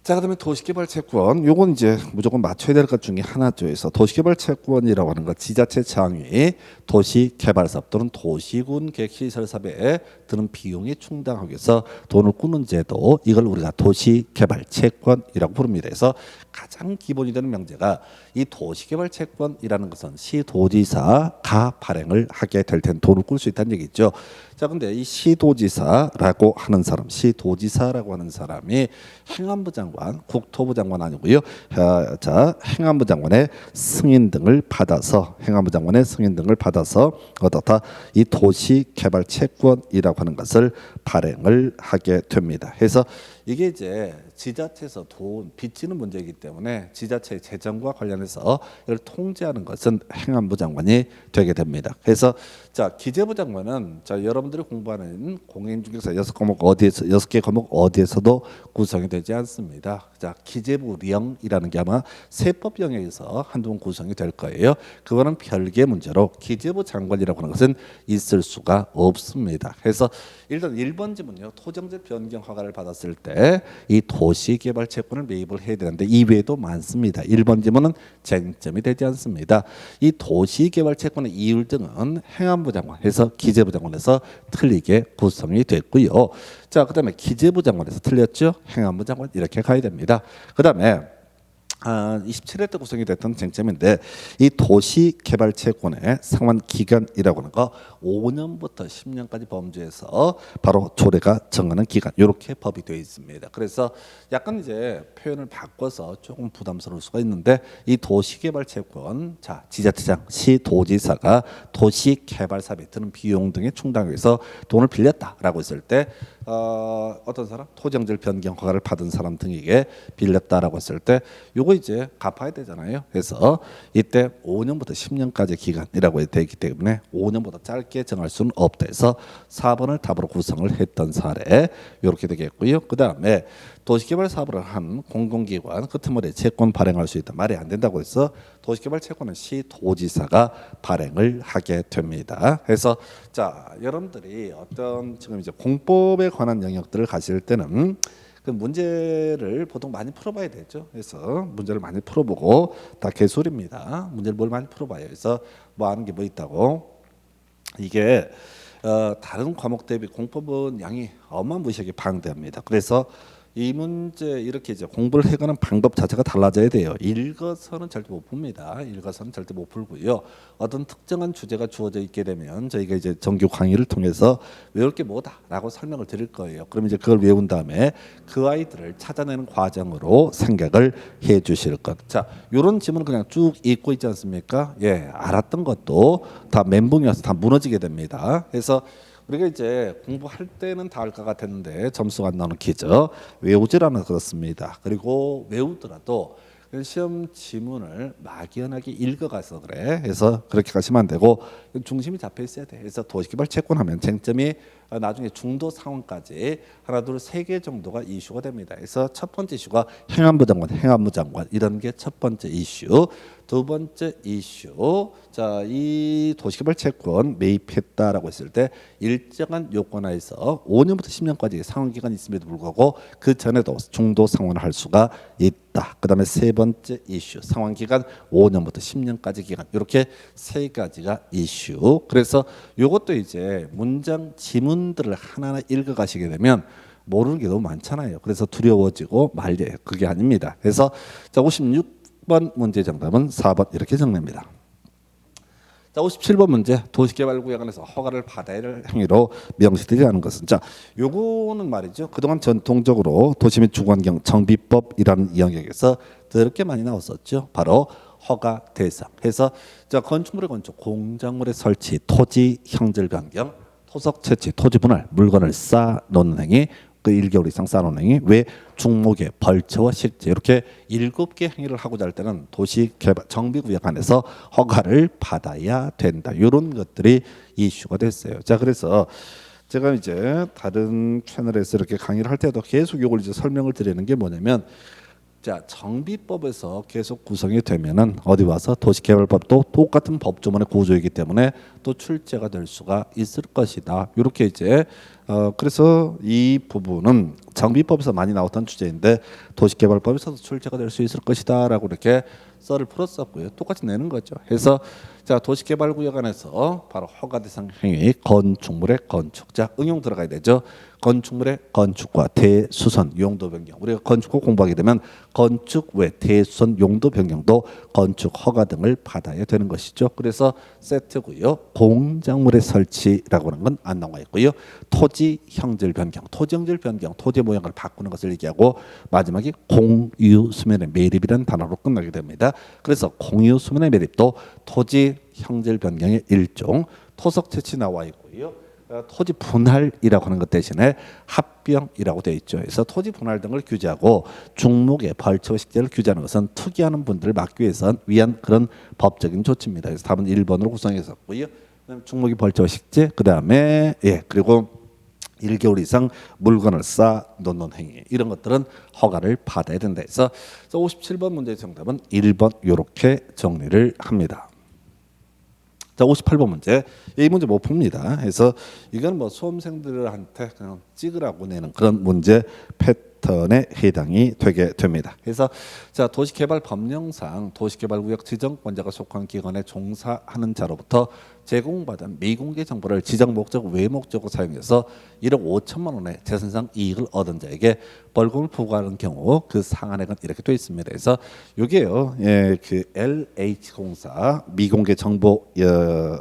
자, 그다음에 도시개발 채권. 요건 이제 무조건 맞춰야 될 것 중에 하나죠. 그래서 도시개발 채권이라고 하는 것, 지자체 장위, 도시개발사업 또는 도시군 계획시설 사업에 드는 비용이 충당하기 위해서 돈을 꾸는 제도, 이걸 우리가 도시개발 채권이라고 부릅니다. 그래서 가장 기본이 되는 명제가 이 도시개발채권이라는 것은 시도지사가 발행을 하게 될 텐데 돈을 꿀 수 있다는 얘기죠. 자, 근데 이 시도지사라고 하는 사람, 시도지사라고 하는 사람이 행안부 장관, 국토부 장관 아니고요. 자, 행안부 장관의 승인 등을 받아서 어떻다 이 도시개발채권이라고 하는 것을 발행을 하게 됩니다. 그래서 이게 이제 지자체에서 돈 빚지는 문제이기 때문에 지자체의 재정과 관련해서 이걸 통제하는 것은 행안부 장관이 되게 됩니다. 그래서 자, 기재부 장관은 자, 여러분들이 공부하는 공인중개사 6개 과목 어디에서도 구성이 되지 않습니다. 자, 기재부령이라는 게 아마 세법 영역에서 한두 번 구성이 될 거예요. 그거는 별개의 문제로 기재부 장관이라고 하는 것은 있을 수가 없습니다. 그래서 일단 1번 지문요. 토정지 변경 허가를 받았을 때 이 도시개발채권을 매입을 해야 되는데 이외에도 많습니다. 1번 지문은 쟁점이 되지 않습니다. 이 도시개발채권의 이율 등은 행안부 장관에서 기재부 장관에서 틀리게 구성이 됐고요. 자, 그다음에 기재부 장관에서 틀렸죠. 행안부 장관 이렇게 가야 됩니다. 그다음에 27회 때 구성이 됐던 쟁점인데 이 도시개발채권의 상환 기간이라고 하는 거 5년부터 10년까지 범주에서 바로 조례가 정하는 기간 이렇게 법이 되어 있습니다. 그래서 약간 이제 표현을 바꿔서 조금 부담스러울 수가 있는데 이 도시개발채권 자 지자체장 시도지사가 도시개발 사업에 드는 비용 등의 충당을 위해서 돈을 빌렸다라고 했을 때 어떤 사람 토정질 변경 허가를 받은 사람 등에게 빌렸다라고 했을 때 요거 이제 갚아야 되잖아요. 그래서 이때 5년부터 10년까지 기간이라고 되기 때문에 5년보다 짧게 정할 수는 없다 해서 4번을 답으로 구성을 했던 사례 이렇게 되겠고요. 그다음에 도시개발 사업을 한 공공기관 끄트머리에 채권 발행할 수 있다. 말이 안 된다고 해서 도시개발 채권은 시도지사가 발행을 하게 됩니다. 그래서 자 여러분들이 어떤 지금 이제 공법에 관한 영역들을 가실 때는 그 문제를 보통 많이 풀어봐야 되죠. 그래서 문제를 많이 풀어보고 다 개소리입니다. 문제를 뭘 많이 풀어봐요. 그래서 뭐 아는 게 뭐 있다고 이게 다른 과목 대비 공법은 양이 어마무시하게 방대합니다. 그래서 이 문제 이렇게 이제 공부를 해가는 방법 자체가 달라져야 돼요. 읽어서는 절대 못 풉니다. 읽어서는 절대 못 풀고요. 어떤 특정한 주제가 주어져 있게 되면 저희가 이제 정규 강의를 통해서 외울 게 뭐다라고 설명을 드릴 거예요. 그럼 이제 그걸 외운 다음에 그 아이들을 찾아내는 과정으로 생각을 해주실 것. 자, 이런 지문은 그냥 쭉 읽고 있지 않습니까? 예, 알았던 것도 다 멘붕이 와서 다 무너지게 됩니다. 그래서 우리가 이제 공부할 때는 다 알 것 같았는데 점수가 안 나오는 퀴즈 외우질 않아서 그렇습니다. 그리고 외우더라도 시험 지문을 막연하게 읽어가서 그래. 그래서 그렇게 가시면 안 되고 중심이 잡혀 있어야 돼. 그래서 도시개발 채권하면 쟁점이 나중에 중도 상황까지 하나 둘 세 개 정도가 이슈가 됩니다. 그래서 첫 번째 이슈가 행안부 장관 이런 게 첫 번째 이슈. 두 번째 이슈. 자, 이 도시개발 채권 매입했다라고 했을 때 일정한 요건 하에서 5년부터 10년까지 상환 기간이 있음에도 불구하고 그 전에도 중도 상환을 할 수가 있다. 그다음에 세 번째 이슈 상환 기간 5년부터 10년까지 기간 이렇게 세 가지가 이슈. 그래서 요것도 이제 문장 지문들을 하나하나 읽어 가시게 되면 모르는 게 너무 많잖아요. 그래서 두려워지고 말려요. 그게 아닙니다. 그래서 자 56번 문제 정답은 4번 이렇게 정립니다. 자 57번 문제 도시개발구역안에서 허가를 받아야 할 행위로 명시되지 않은 것은 자 요거는 말이죠. 그동안 전통적으로 도시 및 주거환경 정비법이라는 영역에서 더럽게 많이 나왔었죠. 바로 허가 대상 해서 자 건축물의 건축, 공작물의 설치, 토지 형질 변경, 토석 채취, 토지 분할, 물건을 쌓아 놓는 행위, 그 1개월 이상 쌓아놓는 행위, 외 중목의 벌처와 식재 이렇게 7개 행위를 하고자 할 때는 도시개발 정비구역 안에서 허가를 받아야 된다. 이런 것들이 이슈가 됐어요. 자 그래서 제가 이제 다른 채널에서 이렇게 강의를 할 때도 계속 이걸 이제 설명을 드리는 게 뭐냐면 자 정비법에서 계속 구성이 되면은 어디 와서 도시개발법도 똑같은 법조문의 구조이기 때문에 또 출제가 될 수가 있을 것이다. 이렇게 이제 그래서 이 부분은 정비법에서 많이 나왔던 주제인데 도시개발법에서도 출제가 될 수 있을 것이다라고 이렇게 썰을 풀었었고요. 똑같이 내는 거죠. 그래서 자 도시개발구역 안에서 바로 허가 대상 행위 건축물의 건축자 응용 들어가야 되죠. 건축물의 건축과 대수선 용도 변경. 우리가 건축과 공부하게 되면 건축 외 대수선 용도 변경도 건축 허가 등을 받아야 되는 것이죠. 그래서 세트고요. 공작물의 설치라고 하는 건 안 나와 있고요. 토지 형질 변경, 토지 형질 변경, 토지 모양을 바꾸는 것을 얘기하고 마지막에 공유 수면의 매립이라는 단어로 끝나게 됩니다. 그래서 공유 수면의 매립도 토지 형질 변경의 일종, 토석 채취 나와 있고요. 토지 분할이라고 하는 것 대신에 합병이라고 되어 있죠. 그래서 토지 분할 등을 규제하고 중목의 벌초 식재를 규제하는 것은 투기하는 분들을 막기 위한 그런 법적인 조치입니다. 그래서 답은 1번으로 구성했었고요. 그다음에 중목의 벌초 식재, 그다음에 그리고 1개월 이상 물건을 쌓아 놓는 행위 이런 것들은 허가를 받아야 된다 해서 57번 문제의 정답은 1번 이렇게 정리를 합니다. 자 58번 문제 이 문제 못 풉니다. 그래서 이건 뭐 수험생들한테 그냥 찍으라고 내는 그런 문제 패턴에 해당이 되게 됩니다. 그래서 자 도시개발 법령상 도시개발구역 지정권자가 속한 기관에 종사하는 자로부터 제공받은 미공개 정보를 지정 목적 외 목적으로 사용해서 1억 5천만 원의 재산상 이익을 얻은 자에게 벌금을 부과하는 경우 그 상한액은 이렇게 돼 있습니다. 그래서 이게요, 그 LH공사 미공개 정보를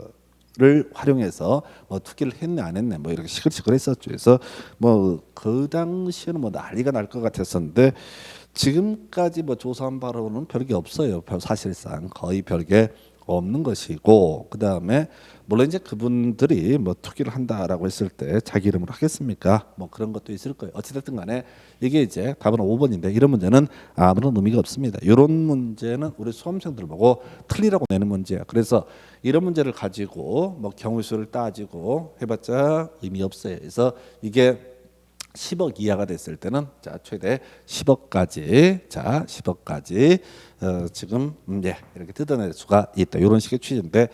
활용해서 뭐 투기를 했네 안 했네 뭐 이렇게 시끌시끌했었죠. 그래서 뭐 그 당시에는 뭐 난리가 날 것 같았었는데 지금까지 뭐 조사한 바로는 별게 없어요. 사실상 거의 별게 없는 것이고 그 다음에 물론 이제 그분들이 뭐 투기를 한다라고 했을 때 자기 이름으로 하겠습니까? 뭐 그런 것도 있을 거예요. 어찌됐든 간에 이게 이제 답은 5번인데 이런 문제는 아무런 의미가 없습니다. 이런 문제는 우리 수험생들 보고 틀리라고 내는 문제야. 그래서 이런 문제를 가지고 뭐 경우수를 따지고 해봤자 의미 없어요. 그래서 이게 10억 이하가 됐을 때는 자 최대 10억까지 자 10억까지 지금 이렇게 뜯어낼 수가 있다. 이런 식의 취지인데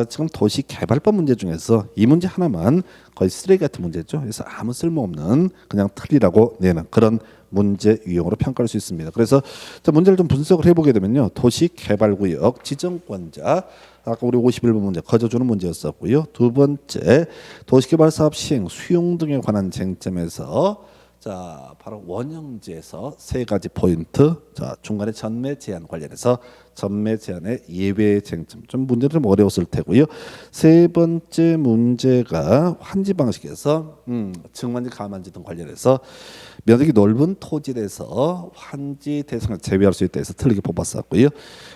지금 도시개발법 문제 중에서 이 문제 하나만 거의 쓰레기 같은 문제죠. 그래서 아무 쓸모없는 그냥 틀리라고 내는 그런 문제 유형으로 평가할 수 있습니다. 그래서 자, 문제를 좀 분석을 해보게 되면요. 도시개발구역 지정권자 아까 우리 51번 문제 거저주는 문제였었고요. 두 번째 도시개발사업 시행 수용 등에 관한 쟁점에서 자 바로 원형지에서 세 가지 포인트 자 중간에 전매 제한 관련해서 전매 제한의 예외 쟁점 좀 문제는 좀 어려웠을 테고요. 세 번째 문제가 환지 방식에서 증만지 가만지 등 관련해서 면적이 넓은 토지에서 환지 대상을 제외할 수 있다 해서 틀리게 뽑았었고요.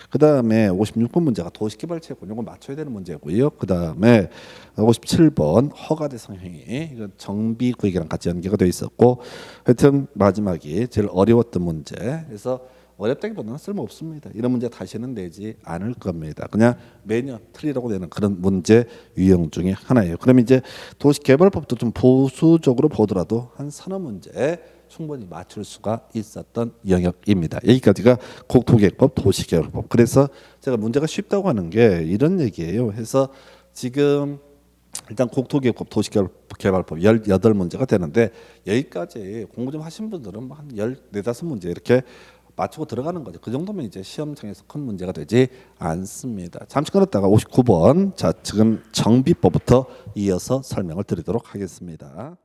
그 다음에 56번 문제가 도시개발채권 이걸 맞춰야 되는 문제고요. 그 다음에 57번 허가 대상 행위 이건 정비구역이랑 같이 연계가 되어 있었고 하여튼 마지막이 제일 어려웠던 문제 그래서 어렵다기보다는 쓸모없습니다. 이런 문제 다시는 내지 않을 겁니다. 그냥 매년 틀리라고 내는 그런 문제 유형 중에 하나예요. 그럼 이제 도시개발법도 좀 보수적으로 보더라도 한 서너 문제 충분히 맞출 수가 있었던 영역입니다. 여기까지가 국토계획법, 도시개발법. 그래서 제가 문제가 쉽다고 하는 게 이런 얘기예요. 해서 지금 일단 국토계획법, 도시개발법 18문제가 되는데 여기까지 공부 좀 하신 분들은 한 14~15문제 이렇게 맞추고 들어가는 거죠. 그 정도면 이제 시험장에서 큰 문제가 되지 않습니다. 잠시 끊었다가 59번 자 지금 정비법부터 이어서 설명을 드리도록 하겠습니다.